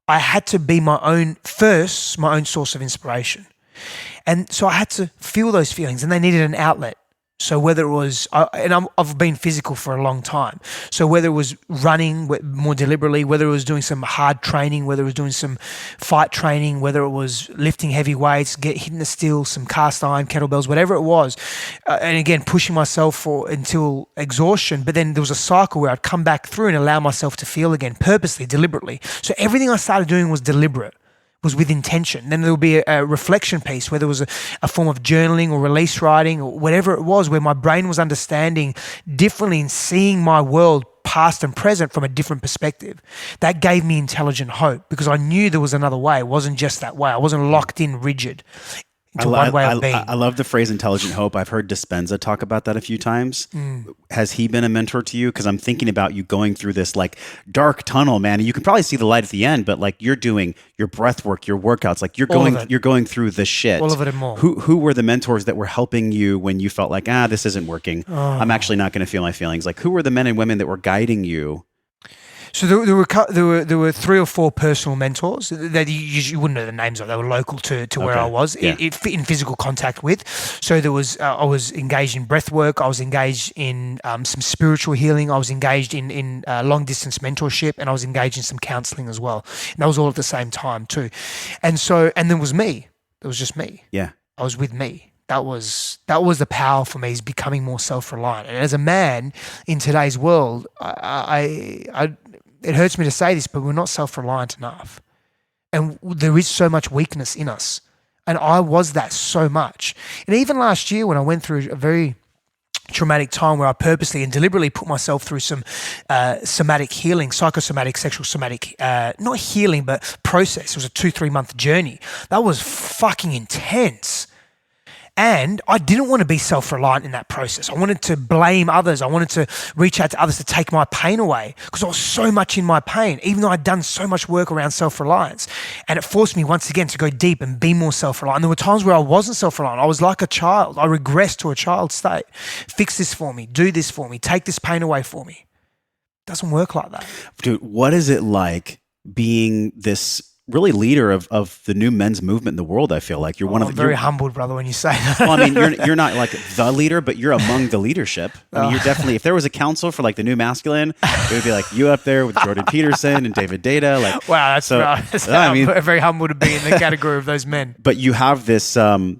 I had to be my own source of inspiration. And so I had to feel those feelings, and they needed an outlet. So whether it was, I've been physical for a long time. So whether it was running more deliberately, whether it was doing some hard training, whether it was doing some fight training, whether it was lifting heavy weights, hitting the steel, some cast iron, kettlebells, whatever it was. And again, pushing myself until exhaustion. But then there was a cycle where I'd come back through and allow myself to feel again, purposely, deliberately. So everything I started doing was deliberate. Was with intention. Then there will be a reflection piece where there was a form of journaling or release writing or whatever it was, where my brain was understanding differently and seeing my world past and present from a different perspective. That gave me intelligent hope because I knew there was another way. It wasn't just that way. I wasn't locked in rigid into one way of being. I love the phrase intelligent hope. I've heard Dispenza talk about that a few times. Has he been a mentor to you? Because I'm thinking about you going through this like dark tunnel, man. And you can probably see the light at the end, but like you're doing your breath work, your workouts, like you're going through the shit. All of it and more. Who were the mentors that were helping you when you felt like, this isn't working? I'm actually not going to feel my feelings. Like who were the men and women that were guiding you? So there were 3 or 4 personal mentors that you wouldn't know the names of. They were local to where I was in physical contact with. So there was I was engaged in breath work. I was engaged in some spiritual healing. I was engaged in long distance mentorship, and I was engaged in some counselling as well. And that was all at the same time too. And there was me. It was just me. Yeah, I was with me. That was the power for me, is becoming more self-reliant. And as a man in today's world, it hurts me to say this, but we're not self-reliant enough. And there is so much weakness in us. And I was that so much. And even last year when I went through a very traumatic time where I purposely and deliberately put myself through some somatic healing, psychosomatic, sexual somatic, not healing, but process. It was a 2-3 month journey. That was fucking intense. And I didn't want to be self-reliant in that process. I wanted to blame others. I wanted to reach out to others to take my pain away because I was so much in my pain, even though I'd done so much work around self-reliance. And it forced me once again to go deep and be more self-reliant. And there were times where I wasn't self-reliant. I was like a child. I regressed to a child state. Fix this for me. Do this for me. Take this pain away for me. It doesn't work like that. Dude, what is it like being this really leader of the new men's movement in the world? I feel like you're one of I'm very humbled, brother, when you say that. Well, I mean, you're not like the leader, but you're among the leadership. I mean, you're definitely, if there was a council for like the new masculine, it would be like you up there with Jordan Peterson and David Data. Like, wow, I'm very humbled to be in the category of those men. But you have this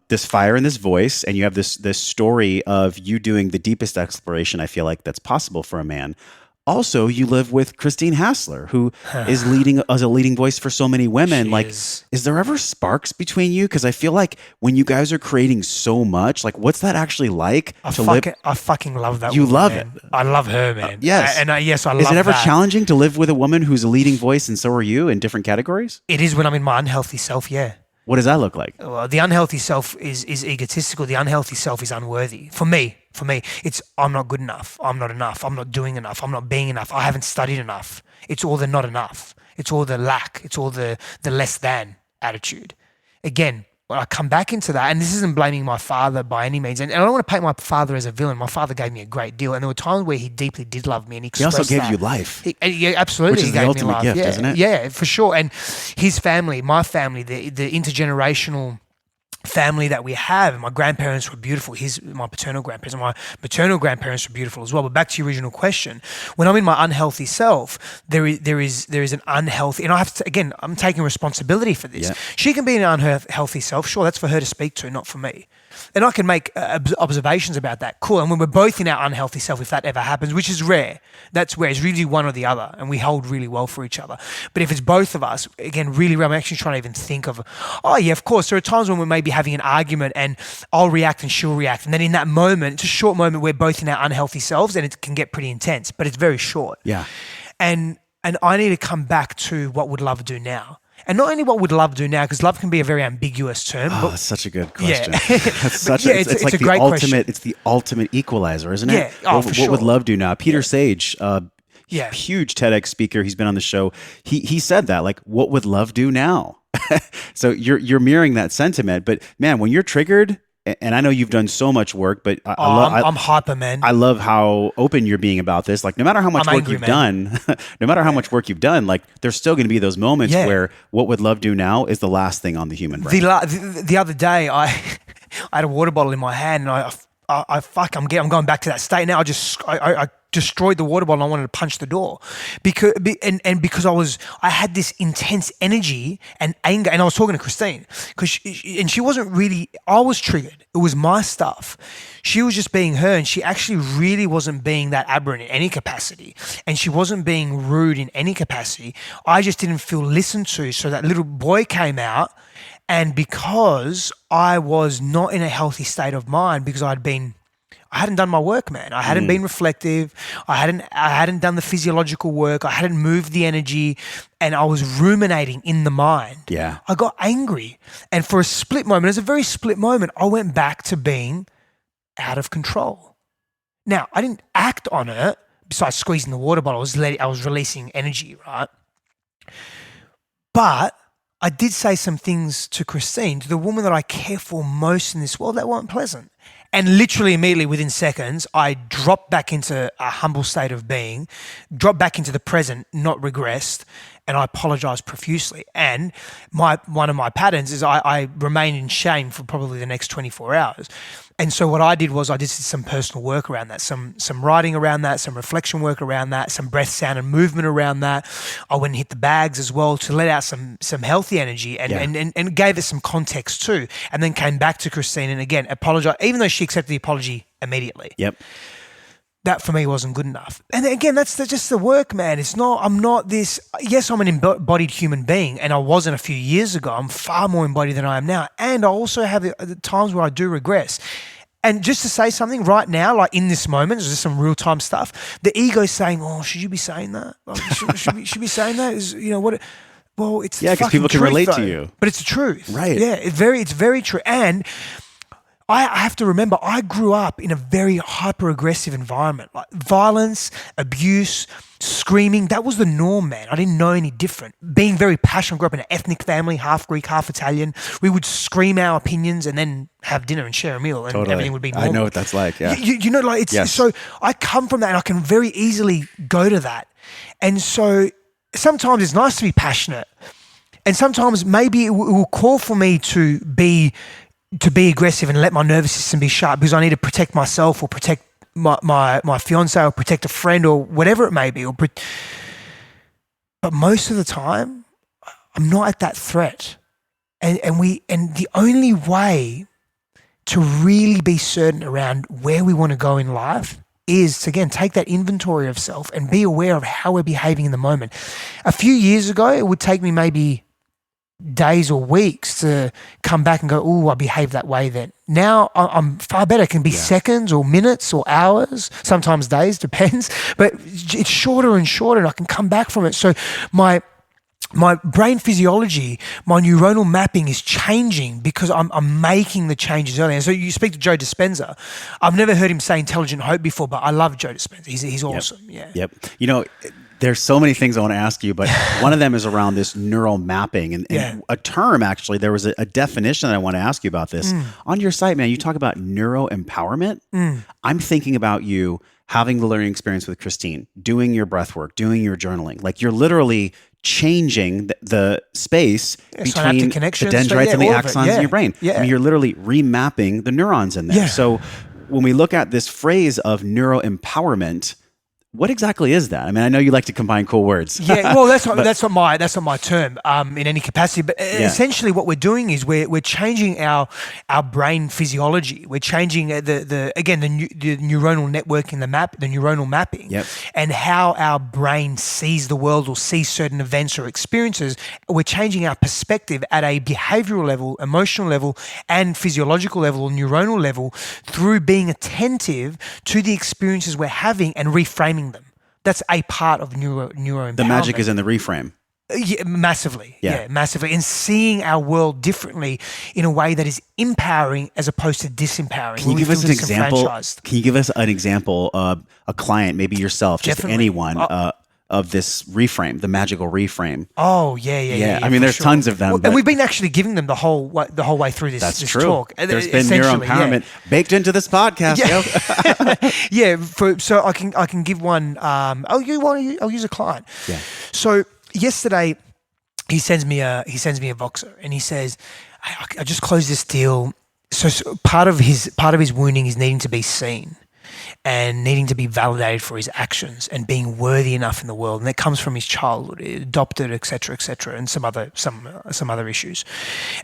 this fire and this voice, and you have this story of you doing the deepest exploration, I feel like, that's possible for a man. also you live with Christine Hassler, who is leading as a leading voice for so many women. Is there ever sparks between you? Because I feel like when you guys are creating so much, like what's that actually like I fucking love that. You woman, love man. it. I love her, man. Yes. Yes, I love Is it ever that. challenging to live with a woman who's a leading voice and so are you in different categories? It is when I'm in my unhealthy self, yeah. What does that look like? Well, the unhealthy self is egotistical. The unhealthy self is unworthy. For me, it's I'm not good enough. I'm not enough. I'm not doing enough. I'm not being enough. I haven't studied enough. It's all the not enough. It's all the lack. It's all the less than attitude. Again, when I come back into that, and this isn't blaming my father by any means, and I don't want to paint my father as a villain. My father gave me a great deal, and there were times where he deeply did love me, and he expressed also gave that. you life. Yeah, absolutely. Which is he the gave ultimate me life. gift, Yeah, isn't it? Yeah, for sure. And his family, my family, the intergenerational family that we have, and my grandparents were beautiful. My paternal grandparents and my maternal grandparents were beautiful as well. But back to your original question, when I'm in my unhealthy self, there is an unhealthy, and I have to, again, I'm taking responsibility for this. Yeah. She can be an unhealthy self, sure, that's for her to speak to, not for me. And I can make observations about that. Cool. And when we're both in our unhealthy self, if that ever happens, which is rare, that's where it's really one or the other, and we hold really well for each other. But if it's both of us, again, really rare, I'm actually trying to even think of, oh yeah, of course, there are times when we may be having an argument and I'll react and she'll react. And then in that moment, it's a short moment, we're both in our unhealthy selves and it can get pretty intense, but it's very short. Yeah. And I need to come back to what would love do now. And not only what would love do now, because love can be a very ambiguous term. Oh, but that's such a good question. Yeah. It's like a great question. It's the ultimate equalizer, isn't it? Yeah. Oh, what for would sure. love do now? Peter Sage, Yeah. huge TEDx speaker. He's been on the show. He said that, like, what would love do now? So you're mirroring that sentiment. But man, when you're triggered, and I know you've done so much work, but I'm hyper, man. I love how open you're being about this. Like, no matter how much work you've done, no matter how much work you've done, like, there's still going to be those moments where what would love do now is the last thing on the human brain. The other day, I had a water bottle in my hand, and I'm going back to that state now. I destroyed the water bottle and I wanted to punch the door because I had this intense energy and anger, and I was talking to Christine because she wasn't really, I was triggered. It was my stuff. She was just being her, and she actually really wasn't being that aberrant in any capacity, and she wasn't being rude in any capacity. I just didn't feel listened to. So that little boy came out, and because I was not in a healthy state of mind, because I hadn't done my work, man. I hadn't been reflective. I hadn't done the physiological work. I hadn't moved the energy, and I was ruminating in the mind. Yeah. I got angry, and for a split moment, it was a very split moment, I went back to being out of control. Now, I didn't act on it. Besides squeezing the water bottle, I was releasing energy, right? But I did say some things to Christine, to the woman that I care for most in this world, that weren't pleasant. And literally immediately within seconds, I dropped back into a humble state of being, dropped back into the present, not regressed, and I apologized profusely. And one of my patterns is I remain in shame for probably the next 24 hours. And so what I did was I just did some personal work around that, some writing around that, some reflection work around that, some breath, sound, and movement around that. I went and hit the bags as well to let out some healthy energy and gave it some context too. And then came back to Christine and again apologized, even though she accepted the apology immediately. Yep. That for me wasn't good enough. And again, that's just the work, man. I'm not this, yes, I'm an embodied human being, and I wasn't a few years ago. I'm far more embodied than I am now. And I also have the times where I do regress. And just to say something right now, like in this moment, there's just some real time stuff. The ego's saying, "Oh, should you be saying that? Like, should be saying that? Is what? Well, it's because people can relate to you, but it's the truth, right? Yeah, it's very true. And I have to remember, I grew up in a very hyper-aggressive environment, like violence, abuse, screaming. That was the norm, man. I didn't know any different. Being very passionate, grew up in an ethnic family, half Greek, half Italian. We would scream our opinions and then have dinner and share a meal, and everything would be normal. I know what that's like, yeah. You know, like it's so I come from that, and I can very easily go to that. And so sometimes it's nice to be passionate, and sometimes maybe it will call for me to be aggressive and let my nervous system be sharp because I need to protect myself or protect my fiance or protect a friend or whatever it may be. But most of the time, I'm not at that threat. And the only way to really be certain around where we want to go in life is to, again, take that inventory of self and be aware of how we're behaving in the moment. A few years ago, it would take me maybe days or weeks to come back and go, oh, I behaved that way then. Now I'm far better. It can be seconds or minutes or hours, sometimes days, depends. But it's shorter and shorter, and I can come back from it. So my brain physiology, my neuronal mapping is changing because I'm making the changes early. And so you speak to Joe Dispenza. I've never heard him say intelligent hope before, but I love Joe Dispenza. He's awesome. Yep. You know, there's so many things I want to ask you, but one of them is around this neural mapping and a term, actually. There was a definition that I want to ask you about this. On your site, man, you talk about neuro empowerment. I'm thinking about you having the learning experience with Christine, doing your breath work, doing your journaling. Like, you're literally changing the space between the dendrites and the axons in your brain. I mean, you're literally remapping the neurons in there. So when we look at this phrase of neuro empowerment, what exactly is that? I mean, I know you like to combine cool words. Well, that's not my term in any capacity. But essentially, what we're doing is we're changing our brain physiology. We're changing the neuronal networking, the neuronal mapping, and how our brain sees the world or sees certain events or experiences. We're changing our perspective at a behavioral level, emotional level, and physiological level or neuronal level through being attentive to the experiences we're having and reframing them. That's a part of neuro empowerment. The magic is in the reframe. Massively. Massively. And seeing our world differently in a way that is empowering as opposed to disempowering. Can you give us an example? Can you give us an example of a client, maybe yourself, just anyone, of this reframe, the magical reframe? Yeah. I mean, there's tons of them. And we've been actually giving them the whole way through this talk. There's been neuro empowerment baked into this podcast. So I can give one. I'll use a client. So yesterday, he sends me a Voxer, and he says, I just closed this deal. So part of his wounding is needing to be seen and needing to be validated for his actions and being worthy enough in the world. And that comes from his childhood, adopted, et cetera, and some other issues.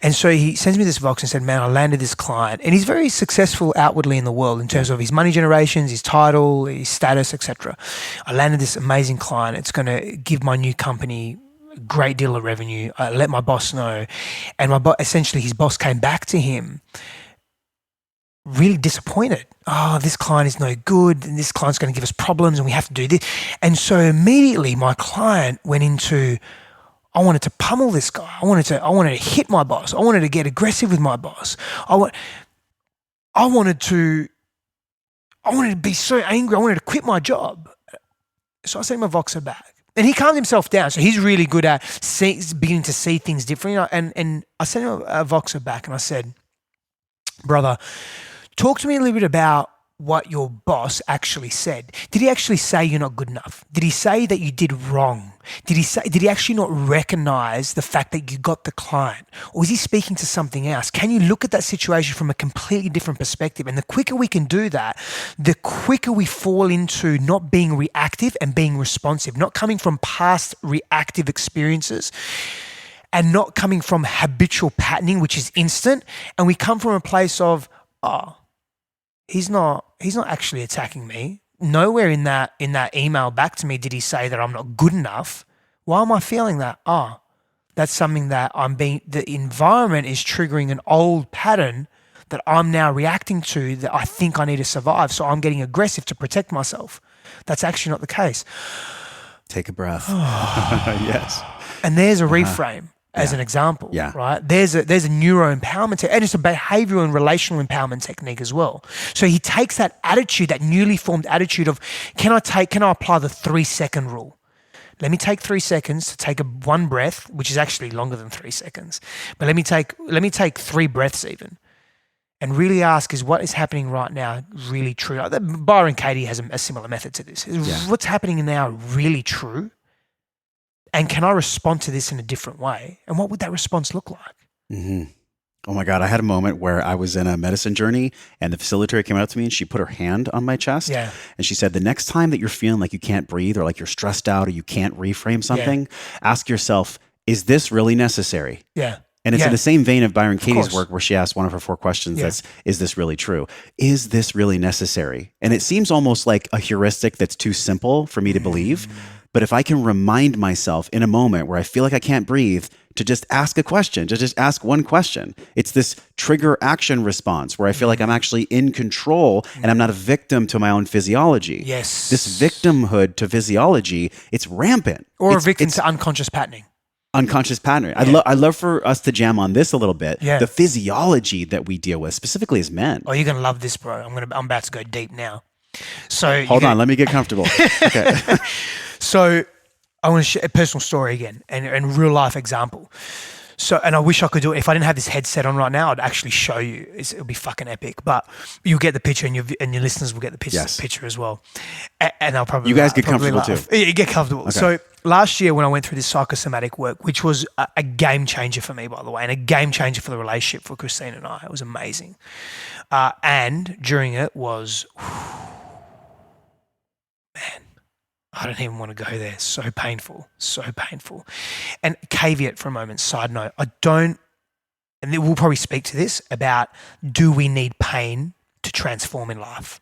And so he sends me this Vox and said, man, I landed this client. And he's very successful outwardly in the world in terms of his money generations, his title, his status, etc. I landed this amazing client. It's going to give my new company a great deal of revenue. I let my boss know. And essentially his boss came back to him really disappointed. This client is no good, and this client's going to give us problems, and we have to do this. And so immediately my client went into, I wanted to pummel this guy. I wanted to hit my boss. I wanted to get aggressive with my boss. I wanted to be so angry. I wanted to quit my job. So I sent him a Voxer back. And he calmed himself down. So he's really good at beginning to see things differently. And I sent him a Voxer back, and I said, brother, talk to me a little bit about what your boss actually said. Did he actually say you're not good enough? Did he say that you did wrong? Did he actually not recognize the fact that you got the client? Or is he speaking to something else? Can you look at that situation from a completely different perspective? And the quicker we can do that, the quicker we fall into not being reactive and being responsive, not coming from past reactive experiences and not coming from habitual patterning, which is instant. And we come from a place of, he's not actually attacking me. Nowhere in that email back to me did he say that I'm not good enough. Why am I feeling that? That's something that the environment is triggering an old pattern that I'm now reacting to that I think I need to survive. So I'm getting aggressive to protect myself. That's actually not the case. Take a breath. Yes. And there's a reframe. As an example, right? There's a neuro empowerment and it's a behavioral and relational empowerment technique as well. So he takes that attitude, that newly formed attitude of, can I apply the 3-second rule? Let me take 3 seconds to take one breath, which is actually longer than 3 seconds. But let me take 3 breaths even, and really ask, is what is happening right now really true? Byron Katie has a similar method to this. What's happening now really true? And can I respond to this in a different way? And what would that response look like? Mm-hmm. Oh my God. I had a moment where I was in a medicine journey and the facilitator came up to me and she put her hand on my chest. Yeah. And she said, the next time that you're feeling like you can't breathe or like you're stressed out or you can't reframe something, ask yourself, is this really necessary? Yeah. And it's in the same vein of Byron Katie's course. work where she asked one of her 4 questions that's, is this really true? Is this really necessary? And it seems almost like a heuristic that's too simple for me to believe. But if I can remind myself in a moment where I feel like I can't breathe to just ask a question, to just ask one question, it's this trigger action response where I feel like I'm actually in control and I'm not a victim to my own physiology. Yes. This victimhood to physiology, it's rampant. Or a victim to unconscious patterning. Unconscious patterning. I'd love for us to jam on this a little bit. Yeah. The physiology that we deal with, specifically as men. Oh, you're gonna love this, bro. I'm about to go deep now. So Hold on, let me get comfortable. Okay. So I want to share a personal story again and real life example. So, and I wish I could do it. If I didn't have this headset on right now, I'd actually show you. It'll be fucking epic. But you'll get the picture, and your listeners will get the picture as well. And I'll probably get comfortable too. Yeah, you get comfortable. Okay. So last year when I went through this psychosomatic work, which was a game changer for me, by the way, and a game changer for the relationship for Christine and I. It was amazing. And during it was, man, I don't even want to go there. So painful, so painful. And caveat for a moment, side note, I don't, and we'll probably speak to this about, do we need pain to transform in life?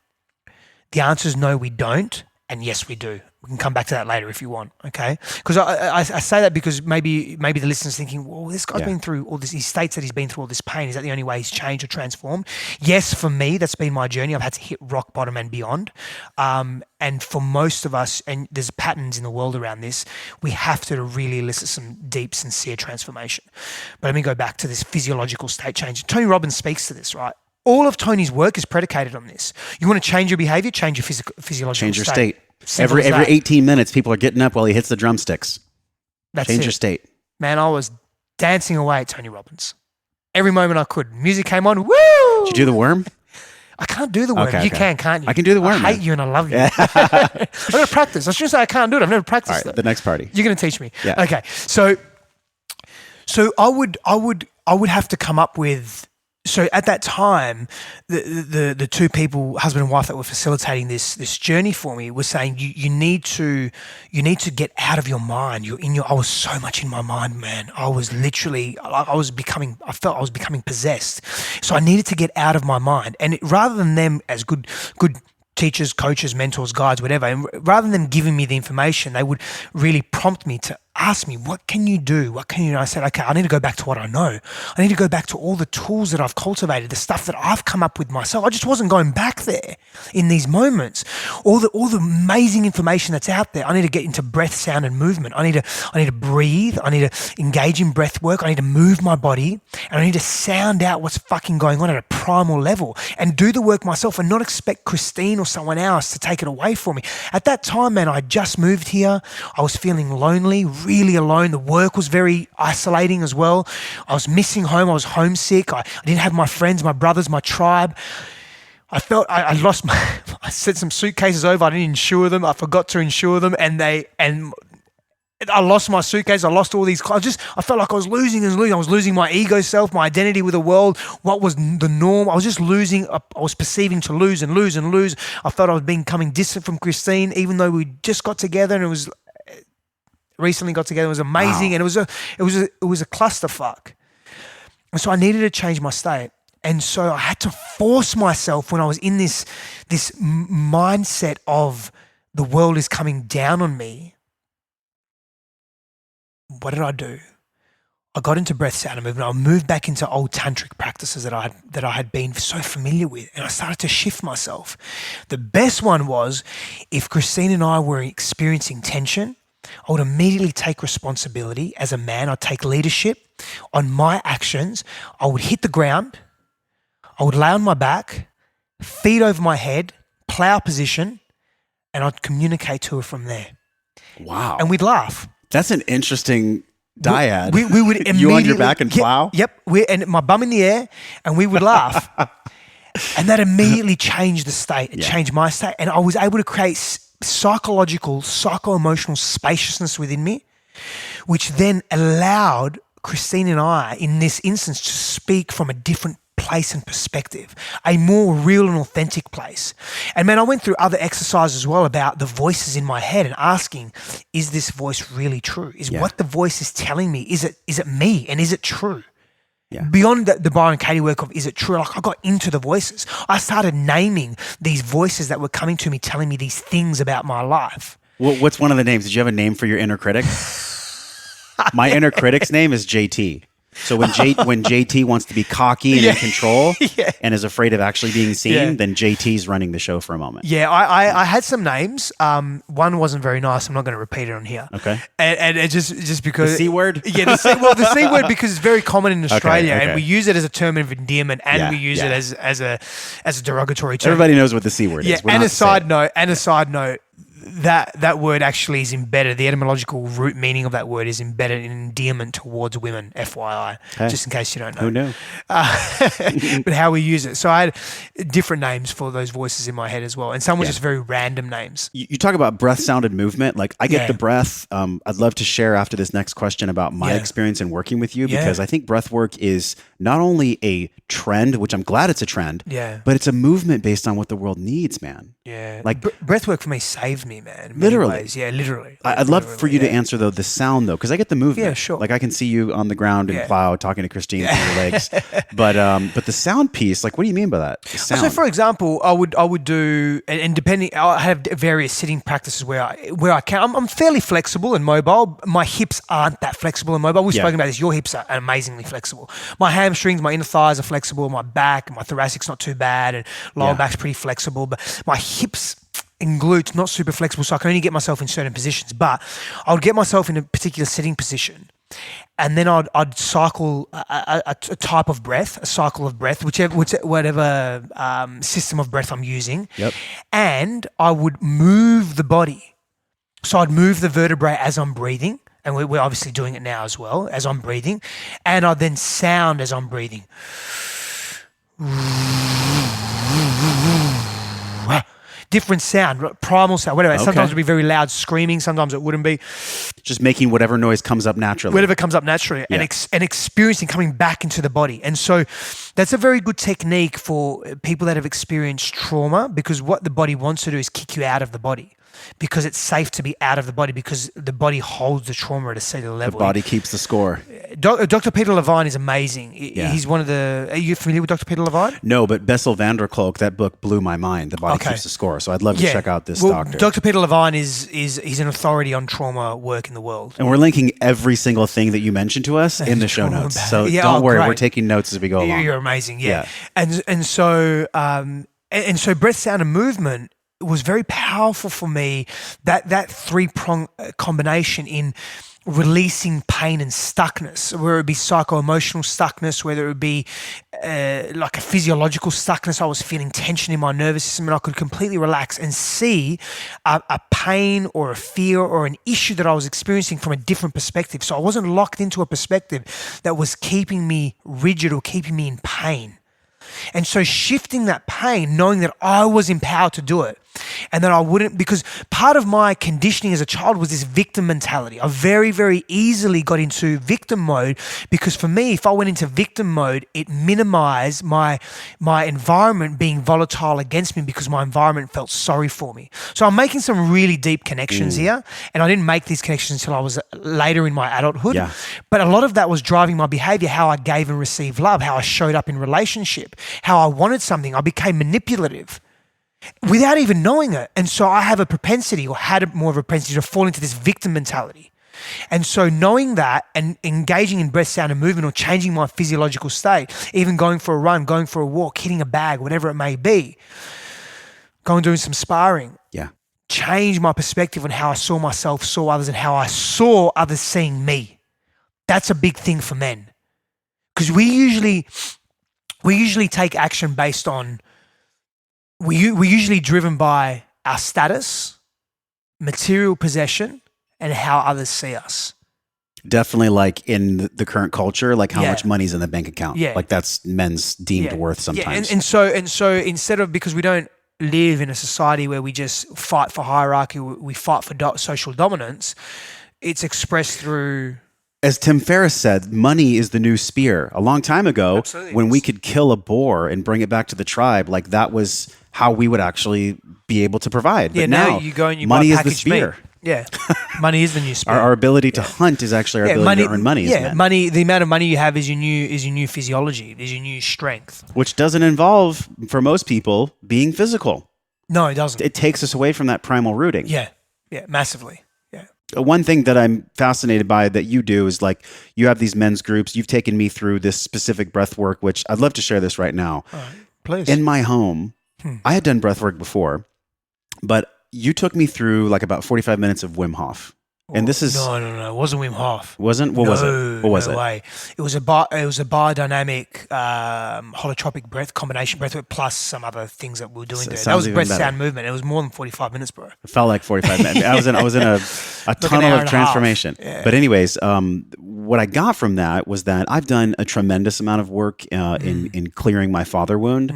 The answer is no, we don't. And yes, we do. We can come back to that later if you want, okay? Because I say that because maybe the listener's thinking, well, this guy's been through all this. He states that he's been through all this pain. Is that the only way he's changed or transformed? Yes, for me, that's been my journey. I've had to hit rock bottom and beyond. And for most of us, and there's patterns in the world around this, we have to really elicit some deep, sincere transformation. But let me go back to this physiological state change. Tony Robbins speaks to this, right? All of Tony's work is predicated on this. You want to change your behavior, change your physiological Change your state. state. Every 18 minutes, people are getting up while he hits the drumsticks. Change your state. Man, I was dancing away at Tony Robbins. Every moment I could. Music came on. Woo! Did you do the worm? I can't do the worm. Okay, you can't you? I can do the worm. I hate you and I love you. I never practice. I shouldn't say I can't do it. I've never practiced All right, it. the next party. You're going to teach me. Yeah. Okay. So I would have to come up with. So at that time, the two people, husband and wife, that were facilitating this journey for me, were saying you need to get out of your mind. I was so much in my mind, man. I was literally I felt I was becoming possessed. So I needed to get out of my mind. And rather than them as good teachers, coaches, mentors, guides, whatever, and rather than them giving me the information, they would really prompt me to ask me, what can you do? What can you do? And I said, okay, I need to go back to what I know. I need to go back to all the tools that I've cultivated, the stuff that I've come up with myself. I just wasn't going back there in these moments. All the amazing information that's out there. I need to get into breath, sound, and movement. I need to breathe. I need to engage in breath work. I need to move my body, and I need to sound out what's fucking going on at a primal level and do the work myself and not expect Christine or someone else to take it away from me. At that time, man, I just moved here. I was feeling lonely, really alone. The work was very isolating as well. I was missing home. I was homesick. I didn't have my friends, my brothers, my tribe. I felt I lost I sent some suitcases over. I didn't insure them. I forgot to insure them, and I lost my suitcase. I lost all these. I felt like I was losing. I was losing my ego self, my identity with the world. What was the norm? I was just losing. I was perceiving to lose and lose and lose. I felt I was becoming distant from Christine, even though we just got together and it was recently got together. It was amazing, and it was a clusterfuck. And so I needed to change my state. And so I had to force myself when I was in this mindset of the world is coming down on me. What did I do? I got into breath, sound, and movement. I moved back into old tantric practices that I had been so familiar with, and I started to shift myself. The best one was, if Christine and I were experiencing tension, I would immediately take responsibility as a man. I'd take leadership on my actions. I would hit the ground. I would lay on my back, feet over my head, plow position, and I'd communicate to her from there. Wow. And we'd laugh. That's an interesting dyad. We would immediately... You on your back and plow? Yep. And my bum in the air, and we would laugh. And that immediately changed the state. It changed my state. And I was able to create psychological, psycho-emotional spaciousness within me, which then allowed Christine and I, in this instance, to speak from a different place and perspective, a more real and authentic place. And man, I went through other exercises as well about the voices in my head and asking, is this voice really true? Is what the voice is telling me, is it me, and is it true? Beyond the Byron Katie work of, is it true? Like, I got into the voices. I started naming these voices that were coming to me, telling me these things about my life. Well, what's one of the names? Did you have a name for your inner critic? My inner critic's name is JT. So when JT wants to be cocky and in control and is afraid of actually being seen, then JT's running the show for a moment. Yeah, I had some names. One wasn't very nice. I'm not going to repeat it on here. Okay. And it just because the C word. Yeah, the C word, because it's very common in Australia, and we use it as a term of endearment, and we use it as a derogatory term. Everybody knows what the C word is. Yeah, and a side note. That word actually is embedded. The etymological root meaning of that word is embedded in endearment towards women, FYI, just in case you don't know. Who knew? But how we use it. So I had different names for those voices in my head as well. And some were just very random names. You talk about breath sounded movement. Like, I get the breath. I'd love to share after this next question about my experience in working with you, because I think breath work is not only a trend, which I'm glad it's a trend, but it's a movement based on what the world needs, man. Yeah. Like, breath work for me saved me, man. Literally. Yeah, literally. I'd love for you to answer, though, the sound, though, because I get the movement. Yeah, sure. Like, I can see you on the ground in plow talking to Christine through your legs. But the sound piece, like, what do you mean by that? The sound. So, for example, I would do, and depending, I have various sitting practices where I can. I'm fairly flexible and mobile. My hips aren't that flexible and mobile. We've spoken about this. Your hips are amazingly flexible. My hamstrings, my inner thighs are flexible. My back, my thoracic's not too bad, and lower back's pretty flexible. But my hips and glutes not super flexible, so I can only get myself in certain positions. But I would get myself in a particular sitting position, and then I'd cycle a type of breath, a cycle of breath, whatever system of breath I'm using. Yep. And I would move the body. So I'd move the vertebrae as I'm breathing, and we're obviously doing it now as well, as I'm breathing. And I'd then sound as I'm breathing. Different sound, primal sound, whatever. Okay. Sometimes it would be very loud screaming. Sometimes it wouldn't be. Just making whatever noise comes up naturally. Whatever comes up naturally, and experiencing coming back into the body. And so that's a very good technique for people that have experienced trauma, because what the body wants to do is kick you out of the body, because it's safe to be out of the body, because the body holds the trauma at a cellular level. The body keeps the score. Dr. Peter Levine is amazing. He's one of the... Are you familiar with Dr. Peter Levine? No, but Bessel van der Kolk, that book blew my mind. The body keeps the score. So I'd love to check out this doctor. Dr. Peter Levine he's an authority on trauma work in the world. And we're linking every single thing that you mentioned to us in the show notes. So don't worry, we're taking notes as we go along. You're amazing, And so breath, sound, and movement was very powerful for me, that three-prong combination in releasing pain and stuckness, whether it be psycho-emotional stuckness, whether it be like a physiological stuckness. I was feeling tension in my nervous system, and I could completely relax and see a pain or a fear or an issue that I was experiencing from a different perspective. So I wasn't locked into a perspective that was keeping me rigid or keeping me in pain. And so shifting that pain, knowing that I was empowered to do it, and that I wouldn't, because part of my conditioning as a child was this victim mentality. I very, very easily got into victim mode, because for me, if I went into victim mode, it minimized my environment being volatile against me, because my environment felt sorry for me. So I'm making some really deep connections here, and I didn't make these connections until I was later in my adulthood. Yeah. But a lot of that was driving my behavior, how I gave and received love, how I showed up in relationship, how I wanted something. I became manipulative without even knowing it. And so I have a propensity, or had more of a propensity, to fall into this victim mentality. And so knowing that and engaging in breath, sound, and movement, or changing my physiological state, even going for a run, going for a walk, hitting a bag, whatever it may be, going doing some sparring, change my perspective on how I saw myself, saw others, and how I saw others seeing me. That's a big thing for men, because we usually take action based on, we're usually driven by our status, material possession, and how others see us. Definitely, like in the current culture, like how much money's in the bank account. Yeah. Like that's men's deemed worth sometimes. Yeah. And so instead of, because we don't live in a society where we just fight for hierarchy, we fight for social dominance, it's expressed through... As Tim Ferriss said, money is the new spear. A long time ago, when we could kill a boar and bring it back to the tribe, like that was how we would actually be able to provide. But now you go and you money buy is the spear. Meat. Yeah. Money is the new spirit. Our ability to hunt is actually our ability to earn money. Yeah, money. The amount of money you have is your new physiology. Is your new strength. Which doesn't involve, for most people, being physical. No, it doesn't. It takes us away from that primal rooting. Yeah, massively. Yeah. One thing that I'm fascinated by that you do is like you have these men's groups. You've taken me through this specific breath work, which I'd love to share this right now. All right, please. In my home, I had done breath work before, but you took me through like about 45 minutes of Wim Hof. And this is no. It wasn't Wim Hof. Wasn't? What was it? What was it? No way. It was a biodynamic holotropic breath combination breath plus some other things that we were doing there. That was breath sound movement. It was more than 45 minutes, bro. It felt like 45 minutes. I was in a tunnel of transformation. Yeah. But anyways, what I got from that was that I've done a tremendous amount of work in clearing my father wound.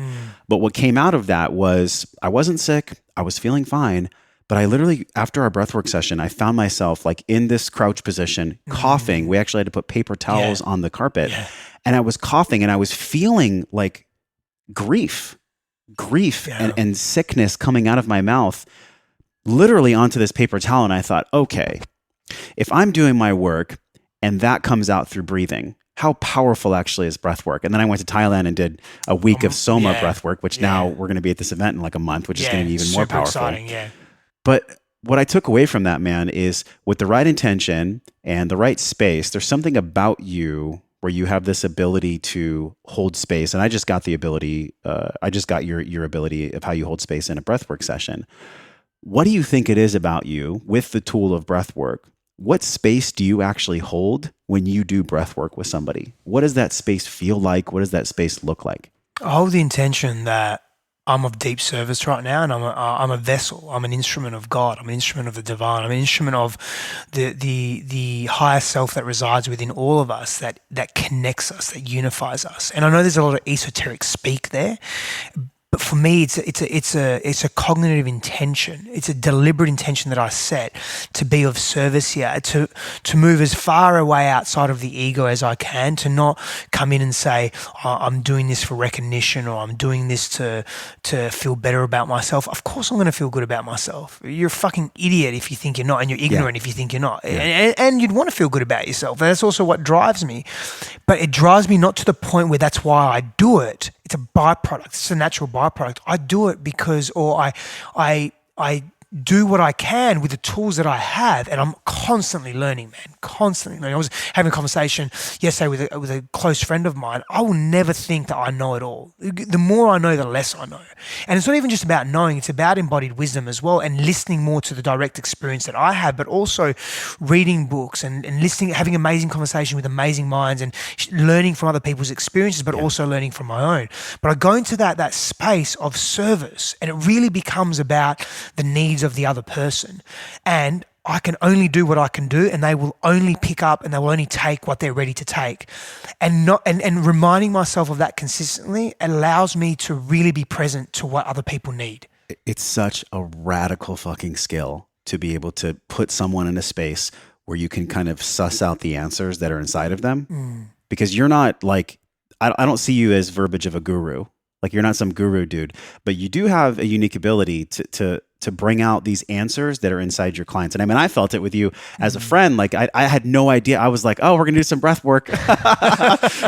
But what came out of that was I wasn't sick. I was feeling fine. But I literally, after our breathwork session, I found myself like in this crouch position, coughing. We actually had to put paper towels on the carpet. Yeah. And I was coughing and I was feeling like grief and sickness coming out of my mouth, literally onto this paper towel. And I thought, okay, if I'm doing my work and that comes out through breathing, how powerful actually is breath work? And then I went to Thailand and did a week of Soma breath work, which now we're going to be at this event in like a month, which is going to be even more powerful. Exciting, yeah. But what I took away from that, man, is with the right intention and the right space, there's something about you where you have this ability to hold space. And I just got the ability, I just got your ability of how you hold space in a breathwork session. What do you think it is about you with the tool of breathwork? What space do you actually hold when you do breathwork with somebody? What does that space feel like? What does that space look like? I hold the intention that I'm of deep service right now, and I'm a vessel. I'm an instrument of God. I'm an instrument of the divine. I'm an instrument of the higher self that resides within all of us, that connects us, that unifies us. And I know there's a lot of esoteric speak there, but for me, it's a cognitive intention. It's a deliberate intention that I set to be of service here, to move as far away outside of the ego as I can, to not come in and say, oh, I'm doing this for recognition, or I'm doing this to feel better about myself. Of course I'm going to feel good about myself. You're a fucking idiot if you think you're not, and you're ignorant if you think you're not. And you'd want to feel good about yourself. That's also what drives me. But it drives me not to the point where that's why I do it. It's a byproduct. It's a natural byproduct. I do it because, or I do what I can with the tools that I have, and I'm constantly learning, man. Constantly learning. I was having a conversation yesterday with a close friend of mine. I will never think that I know it all. The more I know, the less I know. And it's not even just about knowing; it's about embodied wisdom as well, and listening more to the direct experience that I have, but also reading books and listening, having amazing conversation with amazing minds, and learning from other people's experiences, but also learning from my own. But I go into that space of service, and it really becomes about the needs of the other person, and I can only do what I can do, and they will only pick up and they will only take what they're ready to take, and reminding myself of that consistently allows me to really be present to what other people need. It's such a radical fucking skill to be able to put someone in a space where you can kind of suss out the answers that are inside of them, because you're not like, I don't see you as verbiage of a guru. Like you're not some guru dude, but you do have a unique ability to bring out these answers that are inside your clients. And I mean, I felt it with you as a friend. Like I had no idea. I was like, oh, we're going to do some breath work.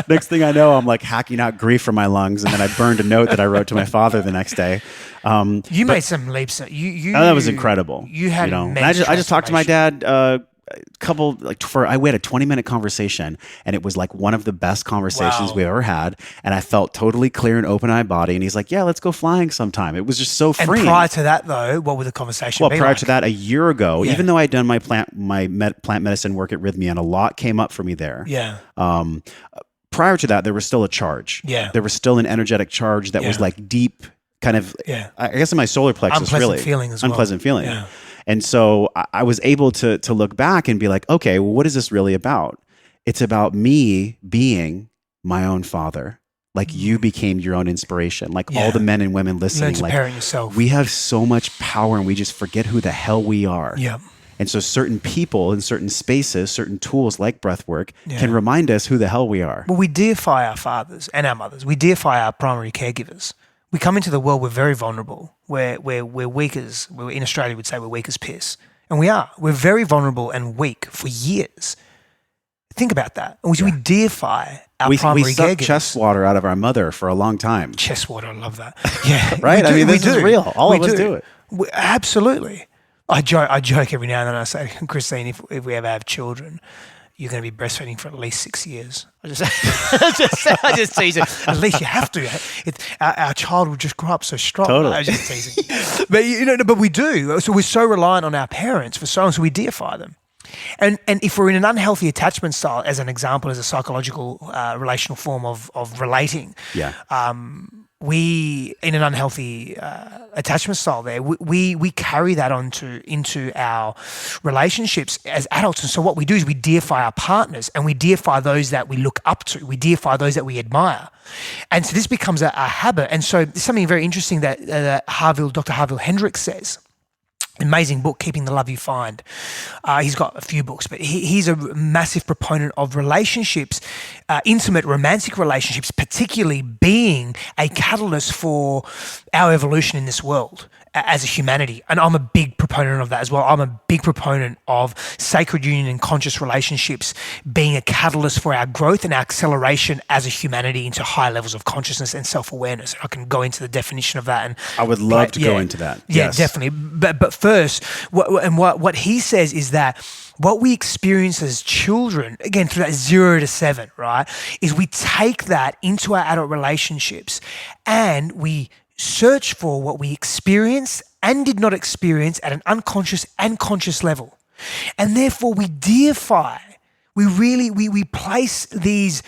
Next thing I know, I'm like hacking out grief from my lungs. And then I burned a note that I wrote to my father the next day. You made some leaps. That was incredible. You had, and I just talked to my dad, we had a 20-minute conversation, and it was like one of the best conversations we've ever had. And I felt totally clear and open-eyed body. And he's like, yeah, let's go flying sometime. It was just so free. And prior to that though, what would the conversation be prior like? to that, a year ago, even though I'd done my plant medicine work at Rhythmia, and a lot came up for me there. Yeah. Prior to that, there was still a charge. Yeah. There was still an energetic charge that was like deep kind of, I guess in my solar plexus, unpleasant feeling as well. Unpleasant feeling. Yeah. And so I was able to look back and be like, okay, well, what is this really about? It's about me being my own father. Like you became your own inspiration. Like all the men and women listening, learn to parent yourself. We have so much power, and we just forget who the hell we are. Yeah. And so certain people in certain spaces, certain tools like breath work can remind us who the hell we are. Well, we deify our fathers and our mothers. We deify our primary caregivers. We come into the world, we're very vulnerable. We're weak as, in Australia we'd say we're weak as piss. And we are. We're very vulnerable and weak for years. Think about that. We deify our primary We suck caregivers. chest water out of our mother for a long time. Chest water, I love that. Yeah. Right? This is real. All of us do it. Absolutely. I joke every now and then. I say, Christine, if we ever have children, you're going to be breastfeeding for at least 6 years. I just tease it. At least you have to. Our child will just grow up so strong. Totally. I was just teasing. But we do. So we're so reliant on our parents for so long, so we deify them. And if we're in an unhealthy attachment style, as an example, as a psychological relational form of relating, we, in an unhealthy attachment style there, we carry that into our relationships as adults. And so what we do is we deify our partners, and we deify those that we look up to. We deify those that we admire. And so this becomes a habit. And so something very interesting that Dr. Harville Hendricks says. Amazing book, Keeping the Love You Find. He's got a few books, but he's a massive proponent of relationships, intimate romantic relationships, particularly being a catalyst for our evolution in this world as a humanity. And I'm a big proponent of that as well. I'm a big proponent of sacred union and conscious relationships being a catalyst for our growth and our acceleration as a humanity into higher levels of consciousness and self-awareness. I can go into the definition of that. And I would love to go into that. Yeah, Yes. definitely. But first, what he says is that what we experience as children, again, through that 0 to 7, right, is we take that into our adult relationships and we search for what we experienced and did not experience at an unconscious and conscious level. And therefore we deify, we place these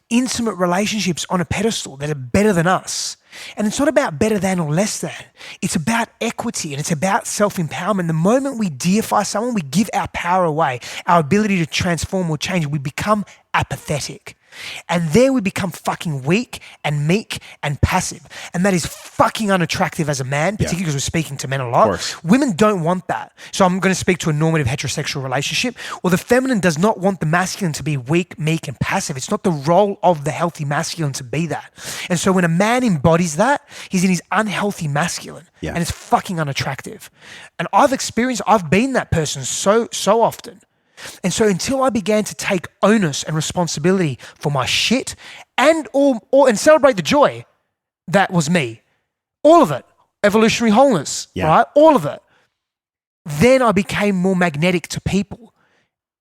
intimate relationships on a pedestal that are better than us. And it's not about better than or less than. It's about equity and it's about self-empowerment. The moment we deify someone, we give our power away, our ability to transform or change. We become apathetic. And there we become fucking weak and meek and passive. And that is fucking unattractive as a man, particularly because we're speaking to men a lot. Women don't want that. So I'm going to speak to a normative heterosexual relationship. Well, the feminine does not want the masculine to be weak, meek, and passive. It's not the role of the healthy masculine to be that. And so when a man embodies that, he's in his unhealthy masculine. Yeah. And it's fucking unattractive. And I've been that person so often. And so until I began to take onus and responsibility for my shit and celebrate the joy that was me, all of it, evolutionary wholeness, right? All of it. Then I became more magnetic to people,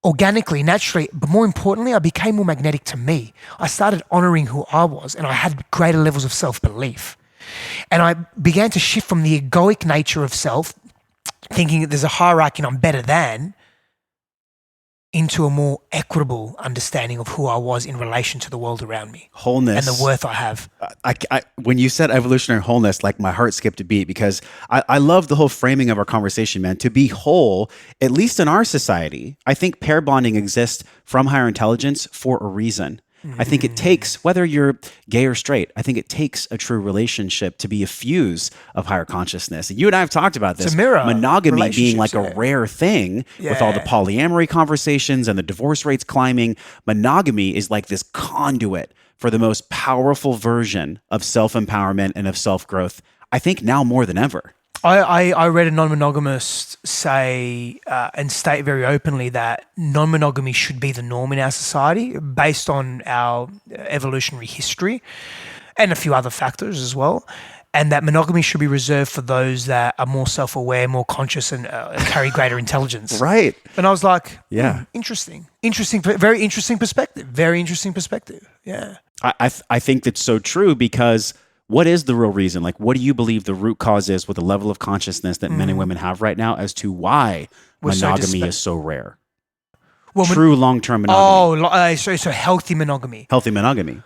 organically, naturally, but more importantly, I became more magnetic to me. I started honoring who I was and I had greater levels of self-belief. And I began to shift from the egoic nature of self, thinking that there's a hierarchy and I'm better than, into a more equitable understanding of who I was in relation to the world around me. Wholeness. And the worth I have. When you said evolutionary wholeness, like my heart skipped a beat because I love the whole framing of our conversation, man. To be whole, at least in our society, I think pair bonding exists from higher intelligence for a reason. I think it takes, whether you're gay or straight, I think it takes a true relationship to be a fuse of higher consciousness. And you and I have talked about this. It's a mirror. Monogamy being like a rare thing with all the polyamory conversations and the divorce rates climbing. Monogamy is like this conduit for the most powerful version of self-empowerment and of self-growth, I think now more than ever. I read a non-monogamist say and state very openly that non-monogamy should be the norm in our society based on our evolutionary history and a few other factors as well, and that monogamy should be reserved for those that are more self-aware, more conscious, and carry greater intelligence. Right. And I was like, interesting. Very interesting perspective. Yeah. I think that's so true because what is the real reason? Like, what do you believe the root cause is with the level of consciousness that men and women have right now as to why monogamy is so rare? Well, true long-term monogamy. So healthy monogamy. Healthy monogamy.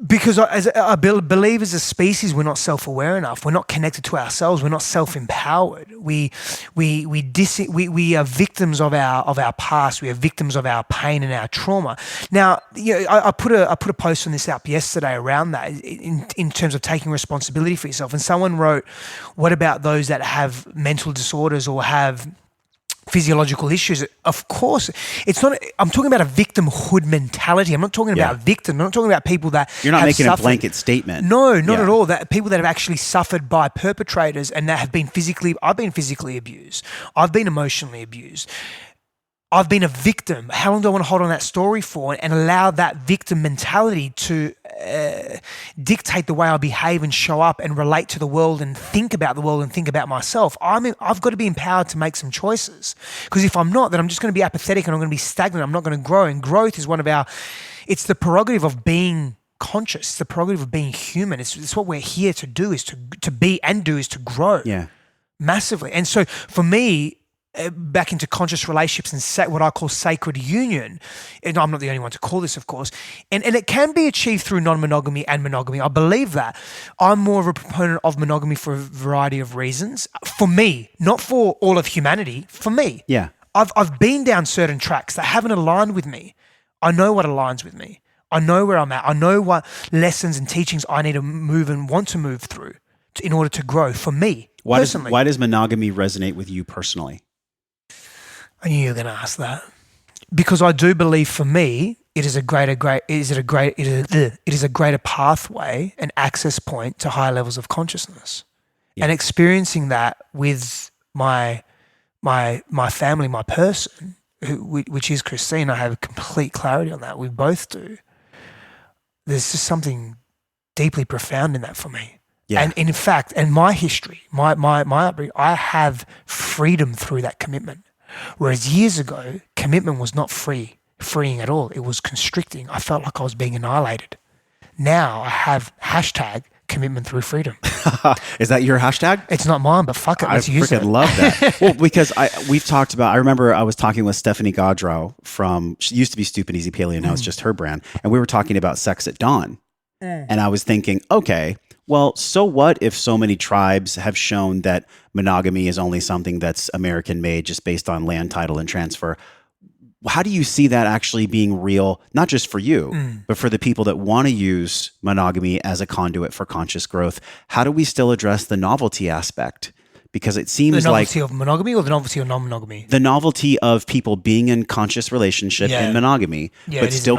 Because I believe as a species, we're not self-aware enough. We're not connected to ourselves. We're not self-empowered. We are victims of our past. We are victims of our pain and our trauma. Now, I put a post on this up yesterday around that in terms of taking responsibility for yourself. And someone wrote, "What about those that have mental disorders or have physiological issues. Of course, it's not. I'm talking about a victimhood mentality. I'm not talking about victims. I'm not talking about people that You're not have making suffered. a blanket statement. No, not at all. That people that have actually suffered by perpetrators and that have been I've been physically abused. I've been emotionally abused. I've been a victim. How long do I want to hold on that story for and allow that victim mentality to dictate the way I behave and show up and relate to the world and think about the world and think about myself? I've got to be empowered to make some choices, because if I'm not, then I'm just going to be apathetic and I'm going to be stagnant. I'm not going to grow. And growth is it's the prerogative of being conscious. It's the prerogative of being human. It's what we're here to do, is to be and do, is to grow. Yeah. Massively. And so for me, back into conscious relationships and what I call sacred union, and I'm not the only one to call this, of course, and it can be achieved through non-monogamy and monogamy. I believe that. I'm more of a proponent of monogamy for a variety of reasons. For me, not for all of humanity, for me. Yeah. I've been down certain tracks that haven't aligned with me. I know what aligns with me. I know where I'm at. I know what lessons and teachings I need to move and want to move through in order to grow for me personally. Why does monogamy resonate with you personally? I knew you were going to ask that, because I do believe for me it is a greater pathway, an access point to higher levels of consciousness, and experiencing that with my family, my person, which is Christine. I have complete clarity on that. We both do. There's just something deeply profound in that for me. Yeah. And in fact, and my history, my upbringing, I have freedom through that commitment. Whereas years ago, commitment was not freeing at all. It was constricting. I felt like I was being annihilated. Now I have #commitment through freedom. Is that your hashtag? It's not mine, but fuck it, let's use it. I freaking love that. Well, because we've talked about, I remember I was talking with Stephanie Gaudreau she used to be Stupid Easy Paleo, now it's just her brand. And we were talking about sex at dawn. And I was thinking, okay, well, so what if so many tribes have shown that monogamy is only something that's American made just based on land title and transfer? How do you see that actually being real, not just for you, but for the people that want to use monogamy as a conduit for conscious growth? How do we still address the novelty aspect? Because it seems like the novelty of monogamy or the novelty of non-monogamy? The novelty of people being in conscious relationship in monogamy, but still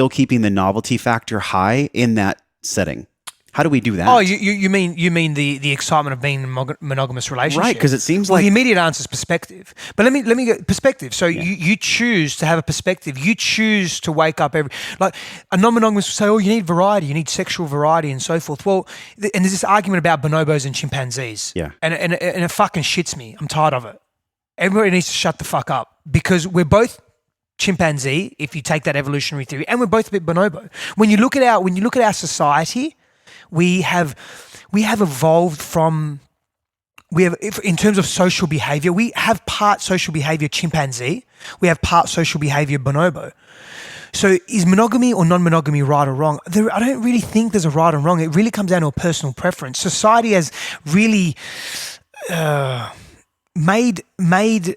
keeping the novelty factor high in that setting. How do we do that? Oh, you mean the excitement of being in a monogamous relationship? Right, because it seems the like immediate answer is perspective. But let me get perspective. So you choose to have a perspective. You choose to wake up like a non-monogamous will say, oh, you need variety, you need sexual variety and so forth. Well, and there's this argument about bonobos and chimpanzees. Yeah. And it fucking shits me. I'm tired of it. Everybody needs to shut the fuck up, because we're both chimpanzee, if you take that evolutionary theory, and we're both a bit bonobo. When you look at our society, we have evolved from, in terms of social behavior, we have part social behavior chimpanzee, we have part social behavior bonobo. So is monogamy or non-monogamy right or wrong? I don't really think there's a right and wrong. It really comes down to a personal preference. Society has really made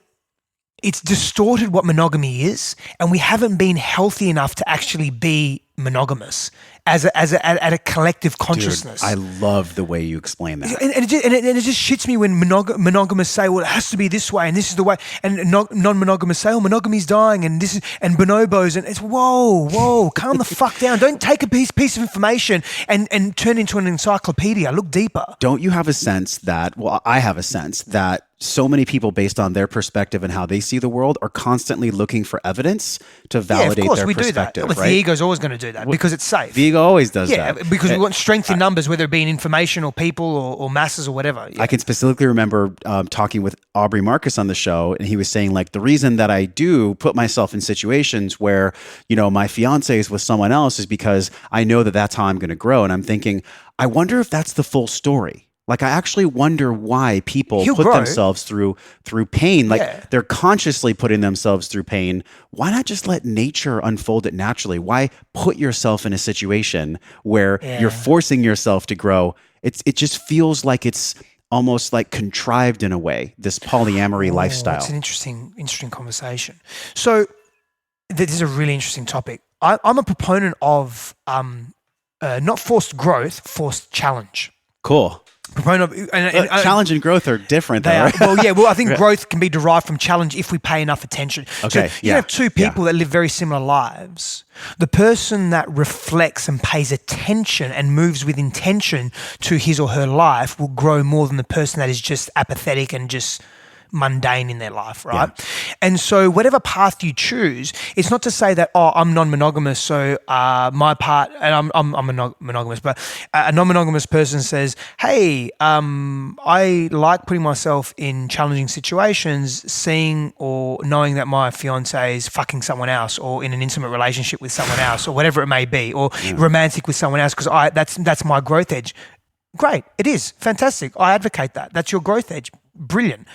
it's distorted what monogamy is, and we haven't been healthy enough to actually be monogamous at a collective consciousness. Dude, I love the way you explain that. And it just shits me when monogamous say, well, it has to be this way and this is the way, and non-monogamous say, oh, monogamy's dying and bonobos, and it's whoa, calm the fuck down. Don't take a piece of information and turn it into an encyclopedia. Look deeper. Don't you have a sense that, well, I have a sense that so many people, based on their perspective and how they see the world, are constantly looking for evidence to validate their perspective. Do that. But right? The ego's always going to do that because it's safe. The ego always does that. Yeah, because we want strength in numbers, whether it be in information or people or masses or whatever. Yeah. I can specifically remember talking with Aubrey Marcus on the show, and he was saying, like, the reason that I do put myself in situations where, my fiance is with someone else is because I know that that's how I'm going to grow. And I'm thinking, I wonder if that's the full story. Like, I actually wonder why people put themselves through pain. Like, they're consciously putting themselves through pain. Why not just let nature unfold it naturally? Why put yourself in a situation where you're forcing yourself to grow? It just feels like it's almost like contrived in a way, this polyamory lifestyle. It's an interesting conversation. So this is a really interesting topic. I'm a proponent of not forced growth, forced challenge. Cool. Proponent of, challenge and growth are different, though, they are, right? well, yeah. Well, I think growth can be derived from challenge if we pay enough attention. Okay, So you have two people that live very similar lives. The person that reflects and pays attention and moves with intention to his or her life will grow more than the person that is just apathetic and just mundane in their life, right? Yeah. And so whatever path you choose, it's not to say that, oh, I'm non-monogamous, so my part, and I'm monogamous, but a non-monogamous person says, hey, I like putting myself in challenging situations, seeing or knowing that my fiance is fucking someone else or in an intimate relationship with someone else or whatever it may be, or romantic with someone else, because that's my growth edge. Great, it is. Fantastic. I advocate that. That's your growth edge. Brilliant.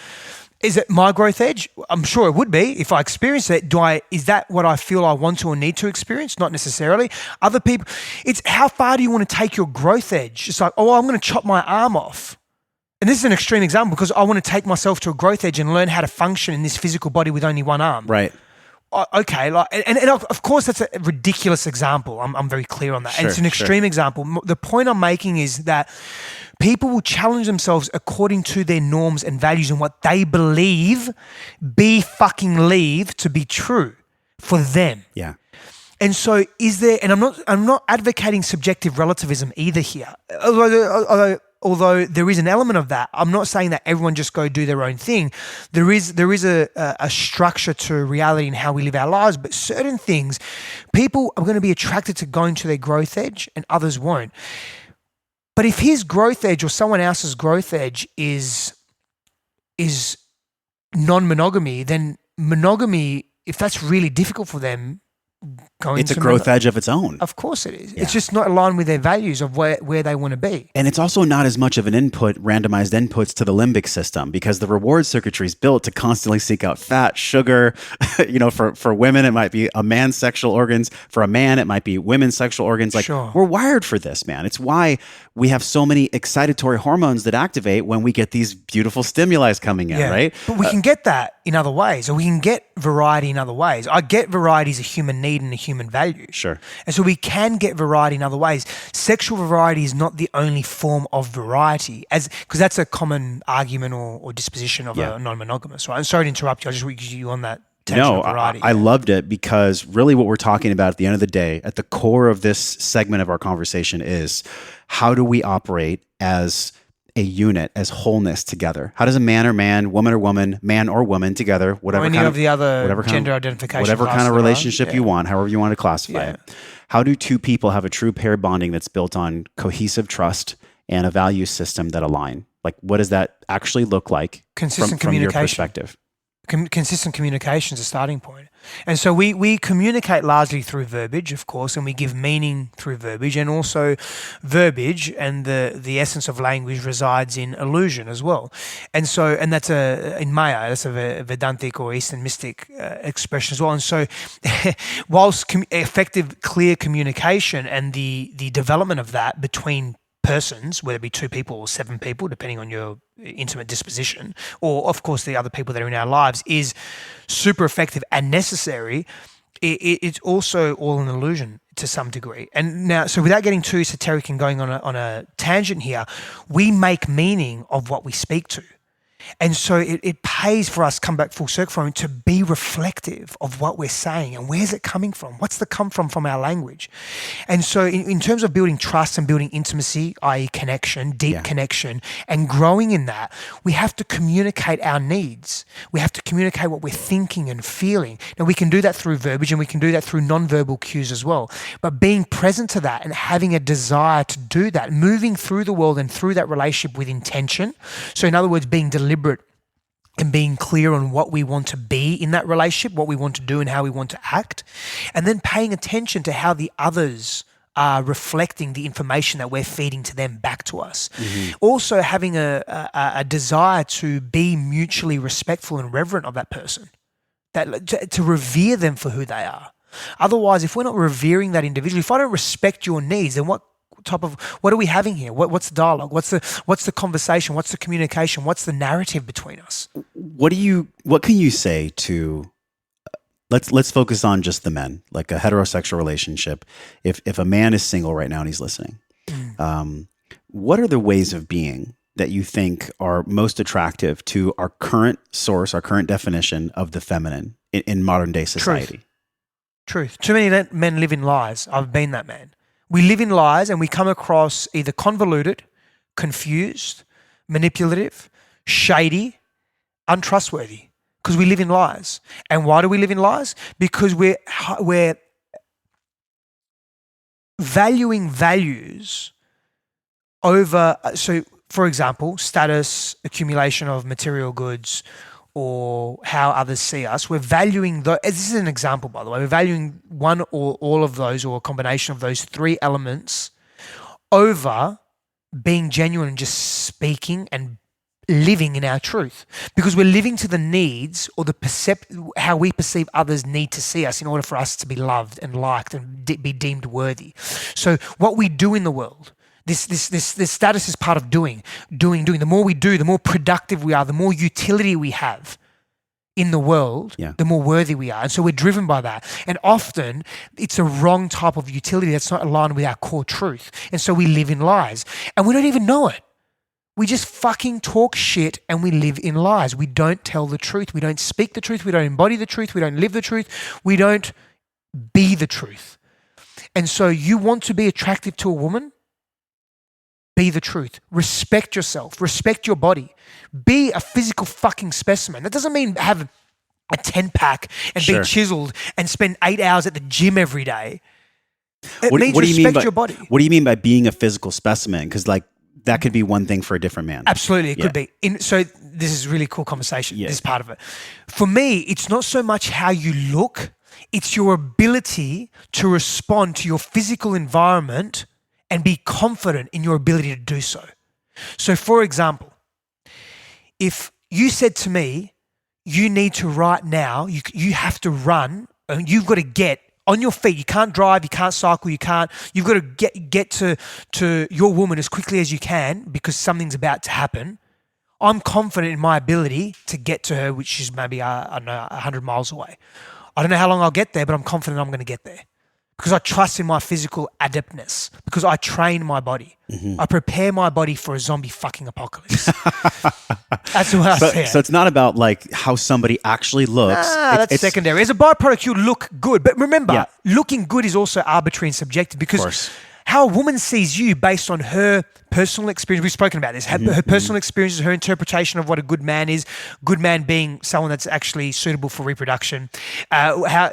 Is it my growth edge? I'm sure it would be if I experience it. Is that what I feel I want to or need to experience? Not necessarily. Other people, it's how far do you want to take your growth edge? It's like, oh, I'm going to chop my arm off. And this is an extreme example because I want to take myself to a growth edge and learn how to function in this physical body with only one arm. Right. Okay, and of course that's a ridiculous example. I'm very clear on that. Sure, and it's an extreme example. The point I'm making is that people will challenge themselves according to their norms and values and what they believe to be true for them. Yeah. And so and I'm not advocating subjective relativism either here. Although there is an element of that, I'm not saying that everyone just go do their own thing. There is a structure to reality and how we live our lives, but certain things, people are going to be attracted to going to their growth edge and others won't. But if his growth edge or someone else's growth edge is non-monogamy, then monogamy, if that's really difficult for them, it's a growth edge of its own. Of course it is. Yeah. It's just not aligned with their values of where they want to be. And it's also not as much of an randomized inputs to the limbic system because the reward circuitry is built to constantly seek out fat, sugar. For women, it might be a man's sexual organs. For a man, it might be women's sexual organs. We're wired for this, man. It's why we have so many excitatory hormones that activate when we get these beautiful stimuli coming in, right? But we can get that in other ways, or we can get variety in other ways. I get variety is a human need and a human value. Sure. And so we can get variety in other ways. Sexual variety is not the only form of variety, because that's a common argument or disposition of a non-monogamous, right? I'm sorry to interrupt you. I just want you on that. No, I loved it because really what we're talking about at the end of the day, at the core of this segment of our conversation is how do we operate as a unit, as wholeness together? How does a man or man, woman or woman, man or woman together, whatever any kind of the other whatever gender kind of, identification, whatever kind of relationship you want, however you want to classify it. How do two people have a true pair bonding that's built on cohesive trust and a value system that align? Like, what does that actually look like from your perspective? Consistent communication is a starting point. And so we communicate largely through verbiage, of course, and we give meaning through verbiage, and also verbiage and the essence of language resides in illusion as well. And so, and that's in Maya, that's a Vedantic or Eastern mystic expression as well. And so whilst effective, clear communication and the development of that between persons, whether it be 2 people or 7 people, depending on your intimate disposition, or of course the other people that are in our lives, is super effective and necessary, it's also all an illusion to some degree. And now, so without getting too esoteric and going on a tangent here, we make meaning of what we speak to. And so it pays for us, come back full circle from it, to be reflective of what we're saying and where's it coming from? What's the come from our language? And so in terms of building trust and building intimacy, i.e. connection, deep connection, and growing in that, we have to communicate our needs. We have to communicate what we're thinking and feeling. Now, we can do that through verbiage and we can do that through nonverbal cues as well. But being present to that and having a desire to do that, moving through the world and through that relationship with intention. So in other words, being deliberate and being clear on what we want to be in that relationship, what we want to do and how we want to act, and then paying attention to how the others are reflecting the information that we're feeding to them back to us. Mm-hmm. Also having a desire to be mutually respectful and reverent of that person, to revere them for who they are. Otherwise, if we're not revering that individual, if I don't respect your needs, then what are we having here? What's the dialogue? What's the conversation? What's the communication? What's the narrative between us? What can you say to let's focus on just the men, like a heterosexual relationship. If a man is single right now and he's listening, what are the ways of being that you think are most attractive to our current source, our current definition of the feminine in modern day society? Truth. Too many men live in lies. I've been that man. We live in lies and we come across either convoluted, confused, manipulative, shady, untrustworthy, because we live in lies. And why do we live in lies? Because we're valuing values over, so for example, status, accumulation of material goods, or how others see us. We're valuing this is an example, by the way. We're valuing one or all of those, or a combination of those three elements, over being genuine and just speaking and living in our truth, because we're living to the needs or how we perceive others need to see us in order for us to be loved and liked and be deemed worthy. So what we do in the world, this status is part of doing. The more we do, the more productive we are, the more utility we have in the world, the more worthy we are. And so we're driven by that. And often it's a wrong type of utility that's not aligned with our core truth. And so we live in lies and we don't even know it. We just fucking talk shit and we live in lies. We don't tell the truth. We don't speak the truth. We don't embody the truth. We don't live the truth. We don't be the truth. And so you want to be attractive to a woman? Be the truth. Respect yourself. Respect your body. Be a physical fucking specimen. That doesn't mean have a 10-pack and be chiseled and spend 8 hours at the gym every day. It means respect your body. What do you mean by being a physical specimen? Because that could be one thing for a different man. Absolutely, it could be. So this is a really cool conversation, this part of it. For me, it's not so much how you look, it's your ability to respond to your physical environment and be confident in your ability to do so. So for example, if you said to me, you need to right now, you have to run, and you've got to get on your feet. You can't drive, you can't cycle, you've got to get to your woman as quickly as you can because something's about to happen. I'm confident in my ability to get to her, which is maybe, 100 miles away. I don't know how long I'll get there, but I'm confident I'm going to get there because I trust in my physical adeptness, because I train my body. I prepare my body for a zombie fucking apocalypse. That's what I say. So it's not about how somebody actually looks. That's secondary. As a byproduct, you look good. But remember, looking good is also arbitrary and subjective, because how a woman sees you based on her personal experience. We've spoken about this. Her personal experiences, her interpretation of what a good man is. Good man being someone that's actually suitable for reproduction. A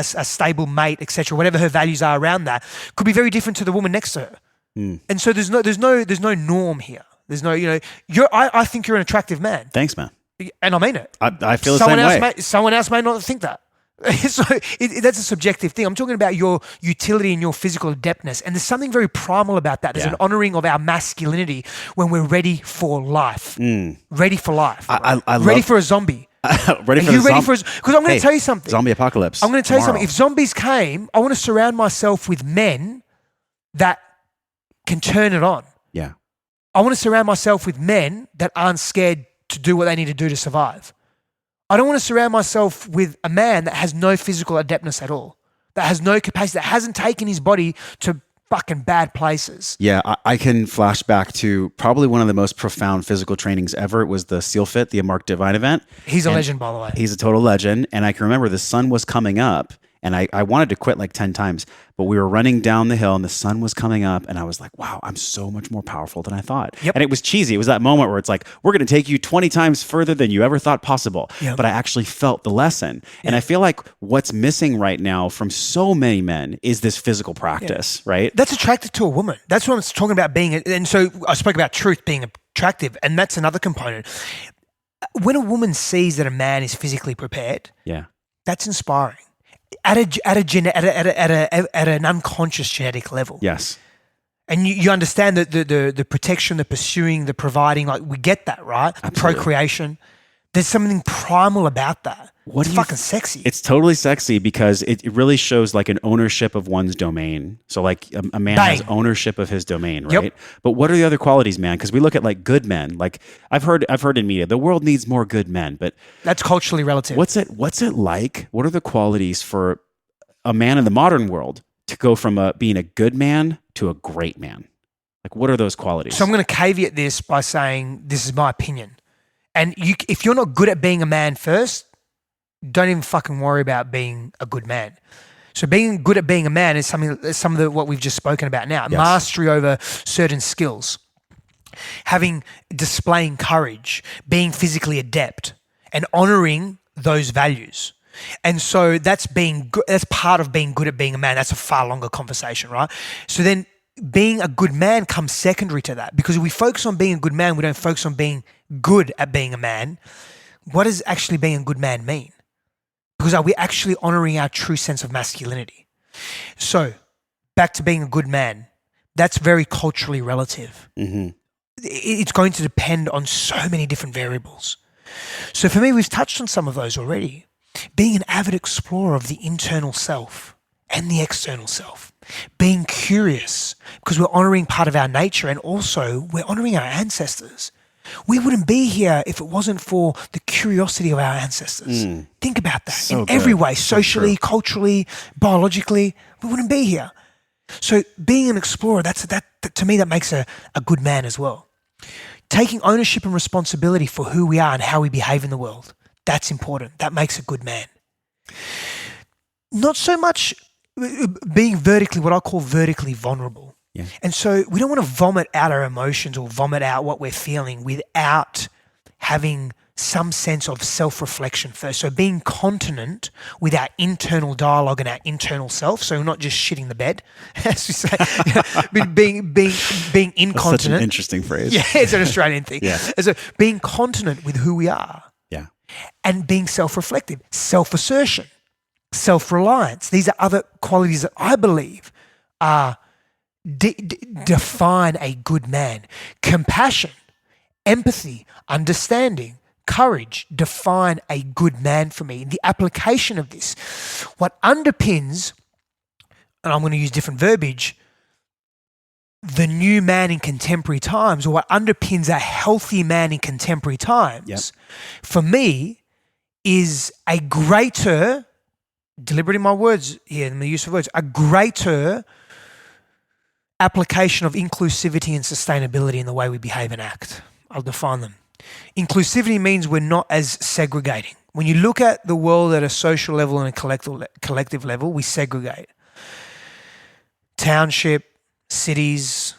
stable mate, etc. Whatever her values are around that could be very different to the woman next to her. And so there's no norm here. There's no, I think you're an attractive man. Thanks, man. And I mean it. I feel the same way. Someone else may not think that. So that's a subjective thing. I'm talking about your utility and your physical adeptness. And there's something very primal about that. There's an honoring of our masculinity when we're ready for life. Ready for life. Right? Ready for a zombie. Ready for because I'm going to tell you something. Zombie apocalypse. I'm going to tell you something. If zombies came, I want to surround myself with men that can turn it on. Yeah. I want to surround myself with men that aren't scared to do what they need to do to survive. I don't want to surround myself with a man that has no physical adeptness at all, that has no capacity, that hasn't taken his body to fucking bad places. Yeah, I can flash back to probably one of the most profound physical trainings ever. It was the Seal Fit, the Mark Divine event. He's a legend, by the way. He's a total legend. And I can remember the sun was coming up, and I wanted to quit 10 times, but we were running down the hill and the sun was coming up, and I was like, wow, I'm so much more powerful than I thought. Yep. And it was cheesy. It was that moment where it's like, we're going to take you 20 times further than you ever thought possible. Yep. But I actually felt the lesson. Yep. And I feel like what's missing right now from so many men is this physical practice, right? That's attractive to a woman. That's what I'm talking about being. And so I spoke about truth being attractive, and that's another component. When a woman sees that a man is physically prepared, that's inspiring. At an unconscious genetic level. Yes. And you understand that the protection, the pursuing, the providing, we get that, right? Absolutely. Procreation. There's something primal about that. It's fucking sexy. It's totally sexy because it really shows an ownership of one's domain. So a man has ownership of his domain, right? Yep. But what are the other qualities, man? Because we look at good men. I've heard in media, the world needs more good men, but that's culturally relative. What's it like? What are the qualities for a man in the modern world to go from being a good man to a great man? Like, what are those qualities? So I'm going to caveat this by saying this is my opinion. And if you're not good at being a man first, don't even fucking worry about being a good man. So being good at being a man is some of what we've just spoken about now. Yes. Mastery over certain skills, displaying courage, being physically adept, and honoring those values. And so that's part of being good at being a man. That's a far longer conversation, right? So then being a good man comes secondary to that, because if we focus on being a good man, we don't focus on being good at being a man. What does actually being a good man mean? Because are we actually honoring our true sense of masculinity? So back to being a good man, that's very culturally relative. Mm-hmm. It's going to depend on so many different variables. So for me, we've touched on some of those already. Being an avid explorer of the internal self and the external self. Being curious, because we're honoring part of our nature, and also we're honoring our ancestors. We wouldn't be here if it wasn't for the curiosity of our ancestors. Think about that. So in every good. way, So socially, true. culturally, biologically, we wouldn't be here. So being an explorer, that to me, that makes a good man as well. Taking ownership and responsibility for who we are and how we behave in the world. That's important. That makes a good man. Not so much being what I call vertically vulnerable. Yeah. And so we don't want to vomit out our emotions or vomit out what we're feeling without having some sense of self-reflection first. So being continent with our internal dialogue and our internal self. So we're not just shitting the bed, as we say, being incontinent. That's such an interesting phrase. Yeah, it's an Australian thing. Yeah. So being continent with who we are. Yeah. And being self-reflective, self-assertion, self-reliance. These are other qualities that I believe are define a good man. Compassion, empathy, understanding, courage define a good man for me. The application of this, what underpins, and I'm going to use different verbiage, the new man in contemporary times, or what underpins a healthy man in contemporary times, for me, is a greater, deliberate in my words here, in the use of words, a greater application of inclusivity and sustainability in the way we behave and act. I'll define them. Inclusivity means we're not as segregating. When you look at the world at a social level and a collective level, we segregate. Township, cities,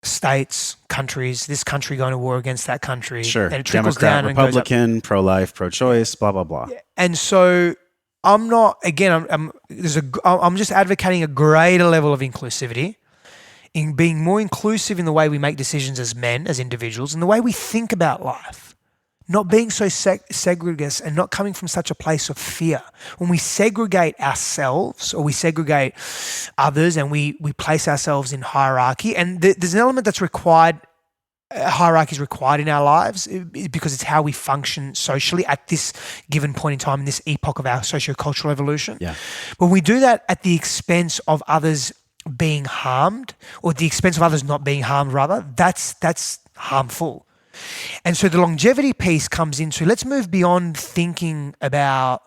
states, countries, this country going to war against that country. Sure. And it trickles Democrat, down and goes up. Republican, pro-life, pro-choice, blah, blah, blah. And so I'm not, again, I'm just advocating a greater level of inclusivity, in being more inclusive in the way we make decisions as men, as individuals, and the way we think about life. Not being so segregated and not coming from such a place of fear. When we segregate ourselves or we segregate others and we place ourselves in hierarchy, and there's an element that's required, hierarchy is required in our lives because it's how we function socially at this given point in time in this epoch of our socio-cultural evolution. Yeah. When we do that at the expense of others being harmed, or at the expense of others not being harmed rather, that's harmful. And so the longevity piece comes into, let's move beyond thinking about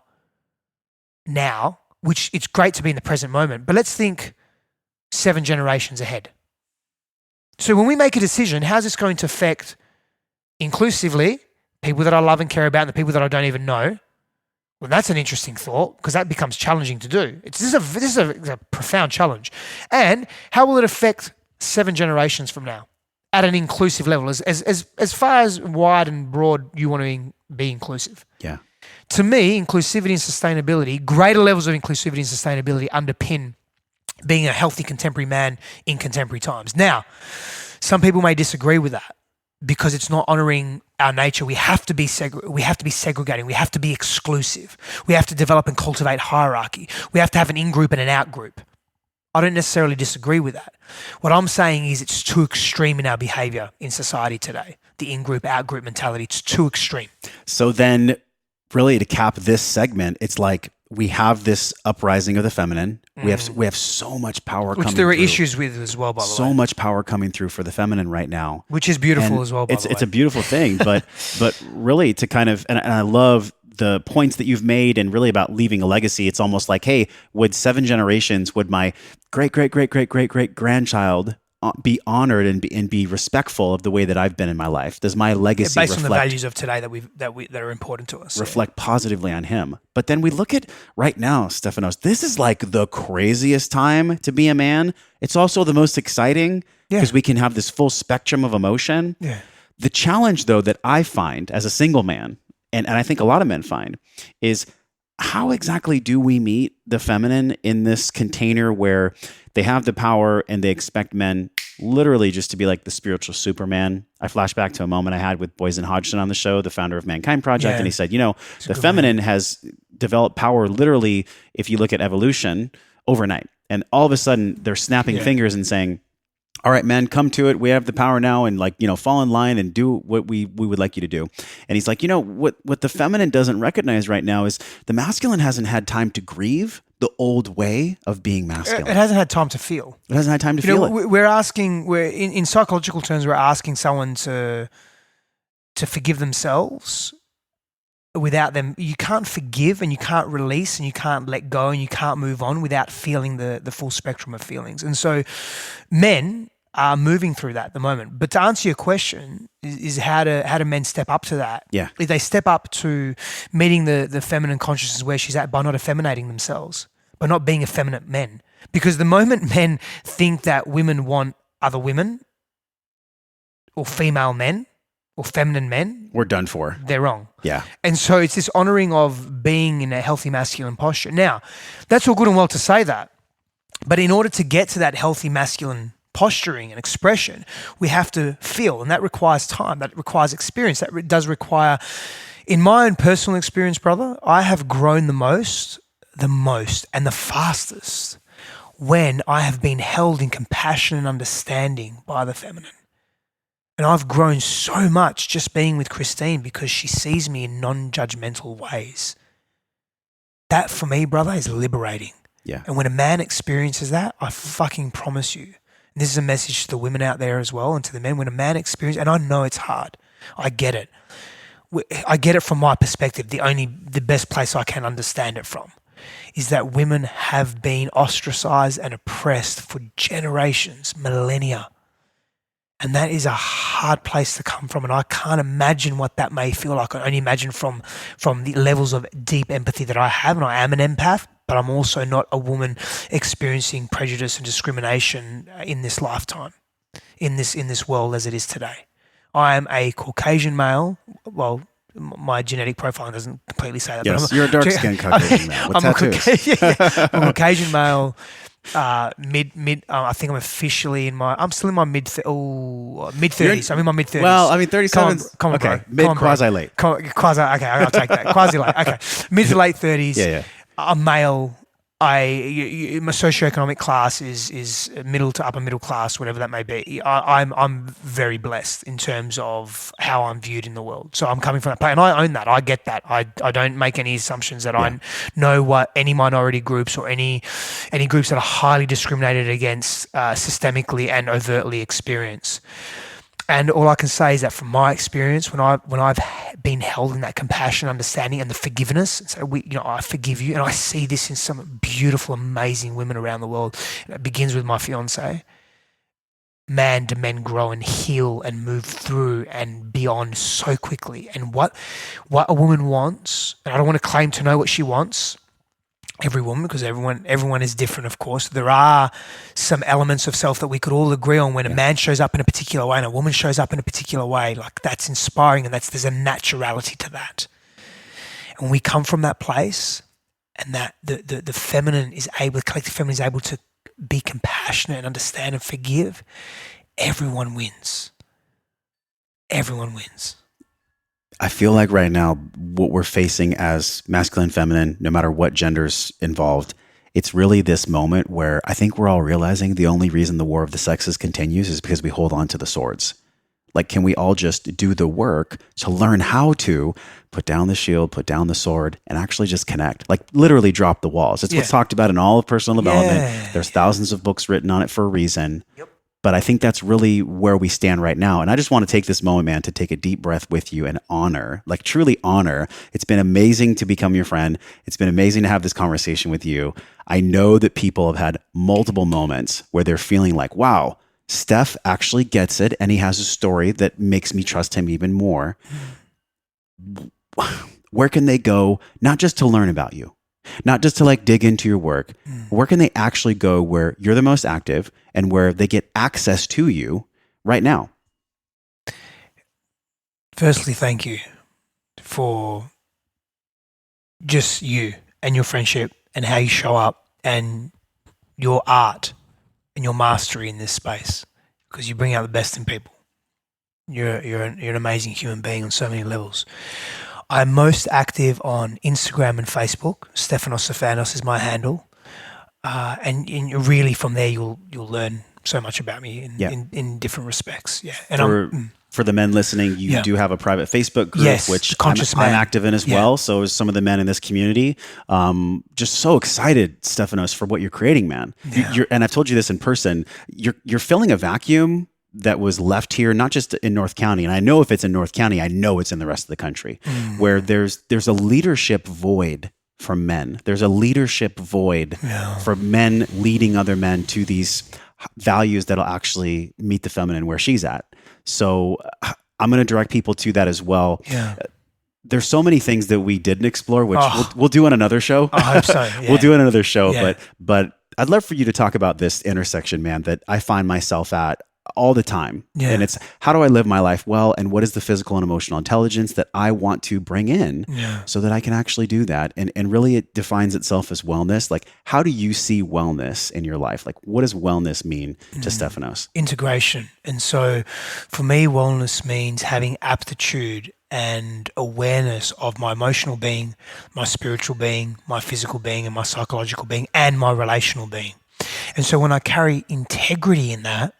now, which it's great to be in the present moment, but let's think 7 generations ahead. So when we make a decision, how's this going to affect inclusively people that I love and care about and the people that I don't even know? Well, that's an interesting thought, because that becomes challenging to do. This is a profound challenge. And how will it affect 7 generations from now at an inclusive level, as far as wide and broad you want to be inclusive? Yeah. To me, inclusivity and sustainability, greater levels of inclusivity and sustainability underpin being a healthy contemporary man in contemporary times. Now, some people may disagree with that, because it's not honoring our nature. We have to be segregating. We have to be exclusive. We have to develop and cultivate hierarchy. We have to have an in-group and an out-group. I don't necessarily disagree with that. What I'm saying is it's too extreme in our behavior in society today. The in-group, out-group mentality, it's too extreme. So then really to cap this segment, it's like we have this uprising of the feminine. We have so much power coming through. Which there are issues with as well, by the way. So much power coming through for the feminine right now. Which is beautiful And as well, by the way. It's a beautiful thing, but really to kind of, and I love the points that you've made, and really about leaving a legacy. It's almost like, hey, would 7 generations, would my great grandchild be honored and be respectful of the way that I've been in my life? Does my legacy based on the values of today that are important to us reflect positively on him? But then we look at right now, Stefanos, this is like the craziest time to be a man. It's also the most exciting because we can have this full spectrum of emotion. Yeah. The challenge, though, that I find as a single man, and I think a lot of men find, is how exactly do we meet the feminine in this container where they have the power and they expect men literally just to be like the spiritual Superman? I flash back to a moment I had with Boysen Hodgson on the show, the founder of Mankind Project, and he said, the feminine has developed power literally, if you look at evolution, overnight. And all of a sudden, they're snapping fingers and saying, all right, men, come to it. We have the power now, and fall in line and do what we would like you to do. And he's like, what the feminine doesn't recognize right now is the masculine hasn't had time to grieve the old way of being masculine. It hasn't had time to feel. It hasn't had time to feel it. We're in psychological terms, we're asking someone to forgive themselves. Without them, you can't forgive and you can't release and you can't let go and you can't move on without feeling the full spectrum of feelings. And so men are moving through that at the moment. But to answer your question is how do men step up to that? Yeah. If they step up to meeting the feminine consciousness where she's at by not effeminating themselves, by not being effeminate men. Because the moment men think that women want other women or female men, or feminine men, we're done for. They're wrong. Yeah. And so it's this honoring of being in a healthy masculine posture. Now, that's all good and well to say that. But in order to get to that healthy masculine posturing and expression, we have to feel, and that requires time, that requires experience, that does require, in my own personal experience, brother, I have grown the most, and the fastest when I have been held in compassion and understanding by the feminine. And I've grown so much just being with Christine because she sees me in non-judgmental ways. That for me, brother, is liberating. Yeah. And when a man experiences that, I fucking promise you, and this is a message to the women out there as well and to the men, when a man experiences, and I know it's hard, I get it. I get it from my perspective. The best place I can understand it from is that women have been ostracized and oppressed for generations, millennia. And that is a hard place to come from. And I can't imagine what that may feel like. I only imagine from the levels of deep empathy that I have. And I am an empath, but I'm also not a woman experiencing prejudice and discrimination in this lifetime, in this world as it is today. I am a Caucasian male. Well, my genetic profile doesn't completely say that. Yes, you're a dark-skinned Caucasian male with tattoos. I'm a Caucasian male. Mid. I think I'm officially I'm still in my mid 30s. I'm in my mid 30s. Well, I mean, 37. Come on, okay, bro. mid quasi late. Quasi. Okay, I'll take that. Quasi late. Okay, mid to late 30s. Yeah. I'm male. My socioeconomic class is middle to upper middle class, whatever that may be. I'm very blessed in terms of how I'm viewed in the world. So I'm coming from that place, and I own that. I get that. I don't make any assumptions that I know what any minority groups or any groups that are highly discriminated against systemically and overtly experience. And all I can say is that from my experience, when I've been held in that compassion, understanding, and the forgiveness, so I forgive you, and I see this in some beautiful, amazing women around the world. And it begins with my fiance. Man to men grow and heal and move through and beyond so quickly. And what a woman wants, and I don't want to claim to know what she wants. Every woman, because everyone is different, of course. There are some elements of self that we could all agree on when a man shows up in a particular way and a woman shows up in a particular way. Like, that's inspiring, and there's a naturality to that. And when we come from that place, and that the feminine is able, the collective feminine is able to be compassionate and understand and forgive, everyone wins. Everyone wins. I feel like right now, what we're facing as masculine, feminine, no matter what gender's involved, it's really this moment where I think we're all realizing the only reason the war of the sexes continues is because we hold on to the swords. Like, can we all just do the work to learn how to put down the shield, put down the sword, and actually just connect? Like, literally drop the walls. It's what's talked about in all of personal development. There's thousands of books written on it for a reason. Yep. But I think that's really where we stand right now. And I just want to take this moment, man, to take a deep breath with you and honor, like truly honor. It's been amazing to become your friend. It's been amazing to have this conversation with you. I know that people have had multiple moments where they're feeling like, wow, Steph actually gets it, and he has a story that makes me trust him even more. Where can they go, not just to learn about you, not just to like dig into your work? Where can they actually go where you're the most active and where they get access to you right now? Firstly, thank you for just you and your friendship and how you show up and your art and your mastery in this space, because you bring out the best in people. You're an amazing human being on so many levels. I'm most active on Instagram and Facebook. Stefanos is my handle, and really from there you'll learn so much about me in different respects. Yeah, and for the men listening, you do have a private Facebook group, yes, which I'm active in as well. So is some of the men in this community. Just so excited, Stefanos, for what you're creating, man. Yeah. And I've told you this in person. You're filling a vacuum that was left here, not just in North County. And I know if it's in North County, I know it's in the rest of the country, where there's a leadership void for men. There's a leadership void for men leading other men to these values that'll actually meet the feminine where she's at. So I'm going to direct people to that as well. Yeah. There's so many things that we didn't explore, which we'll do on another show. I hope so. Yeah. We'll do on another show. Yeah. But I'd love for you to talk about this intersection, man, that I find myself at all the time. Yeah. And it's, how do I live my life well? And what is the physical and emotional intelligence that I want to bring in so that I can actually do that? And really it defines itself as wellness. Like, how do you see wellness in your life? Like, what does wellness mean to Stefanos? Integration. And so for me, wellness means having aptitude and awareness of my emotional being, my spiritual being, my physical being, and my psychological being, and my relational being. And so when I carry integrity in that,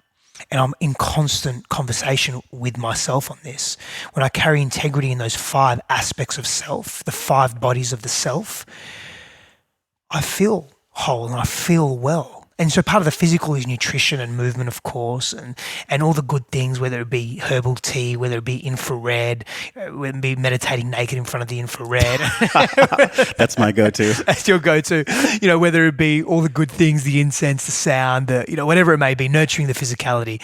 and I'm in constant conversation with myself on this, when I carry integrity in those 5 aspects of self, the 5 bodies of the self, I feel whole and I feel well. And so part of the physical is nutrition and movement, of course, and all the good things, whether it be herbal tea, whether it be infrared, whether it be meditating naked in front of the infrared. That's my go-to. That's your go-to. Whether it be all the good things, the incense, the sound, whatever it may be, nurturing the physicality,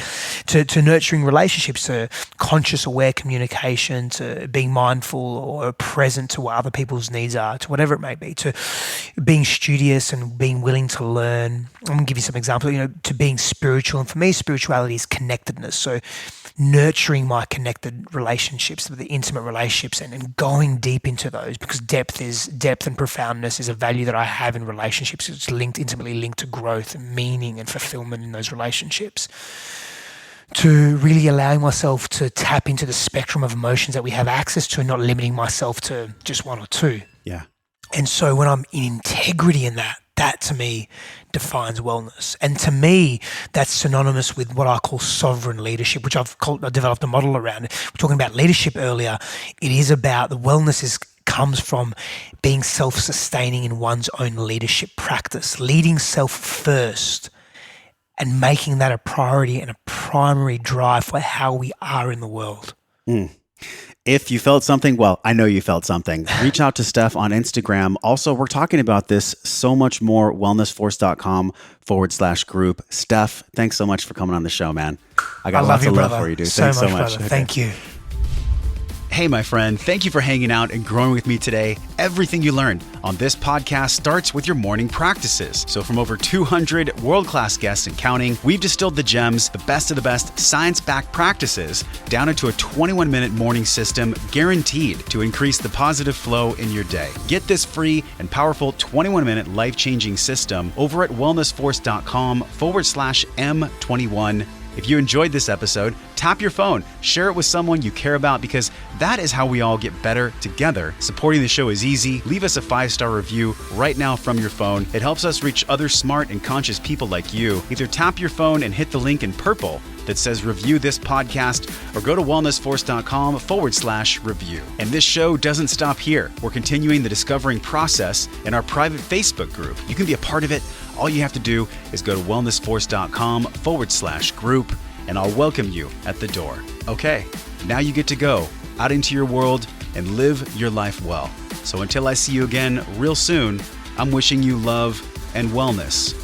to nurturing relationships, to conscious, aware communication, to being mindful or present to what other people's needs are, to whatever it may be, to being studious and being willing to learn. I'm going to give you some examples, to being spiritual. And for me, spirituality is connectedness. So nurturing my connected relationships, the intimate relationships, and going deep into those, because depth and profoundness is a value that I have in relationships. It's intimately linked to growth and meaning and fulfillment in those relationships. To really allowing myself to tap into the spectrum of emotions that we have access to and not limiting myself to just 1 or 2. Yeah. And so when I'm in integrity in that to me defines wellness. And to me, that's synonymous with what I call sovereign leadership, which I've developed a model around. We're talking about leadership earlier. It is about the wellness comes from being self-sustaining in one's own leadership practice, leading self first and making that a priority and a primary drive for how we are in the world. If you felt something, well, I know you felt something. Reach out to Steph on Instagram. Also, we're talking about this so much more, wellnessforce.com/group. Steph, thanks so much for coming on the show, man. I got lots of love for you, dude. Thanks so much. Brother. Thank you. Hey, my friend, thank you for hanging out and growing with me today. Everything you learned on this podcast starts with your morning practices. So from over 200 world-class guests and counting, we've distilled the gems, the best of the best science-backed practices down into a 21-minute morning system guaranteed to increase the positive flow in your day. Get this free and powerful 21-minute life-changing system over at wellnessforce.com/M21. If you enjoyed this episode, tap your phone, share it with someone you care about, because that is how we all get better together. Supporting the show is easy. Leave us a 5-star review right now from your phone. It helps us reach other smart and conscious people like you. Either tap your phone and hit the link in purple that says review this podcast, or go to wellnessforce.com/review. And this show doesn't stop here. We're continuing the discovering process in our private Facebook group. You can be a part of it. All you have to do is go to wellnessforce.com/group, and I'll welcome you at the door. Okay, now you get to go out into your world and live your life well. So until I see you again real soon, I'm wishing you love and wellness.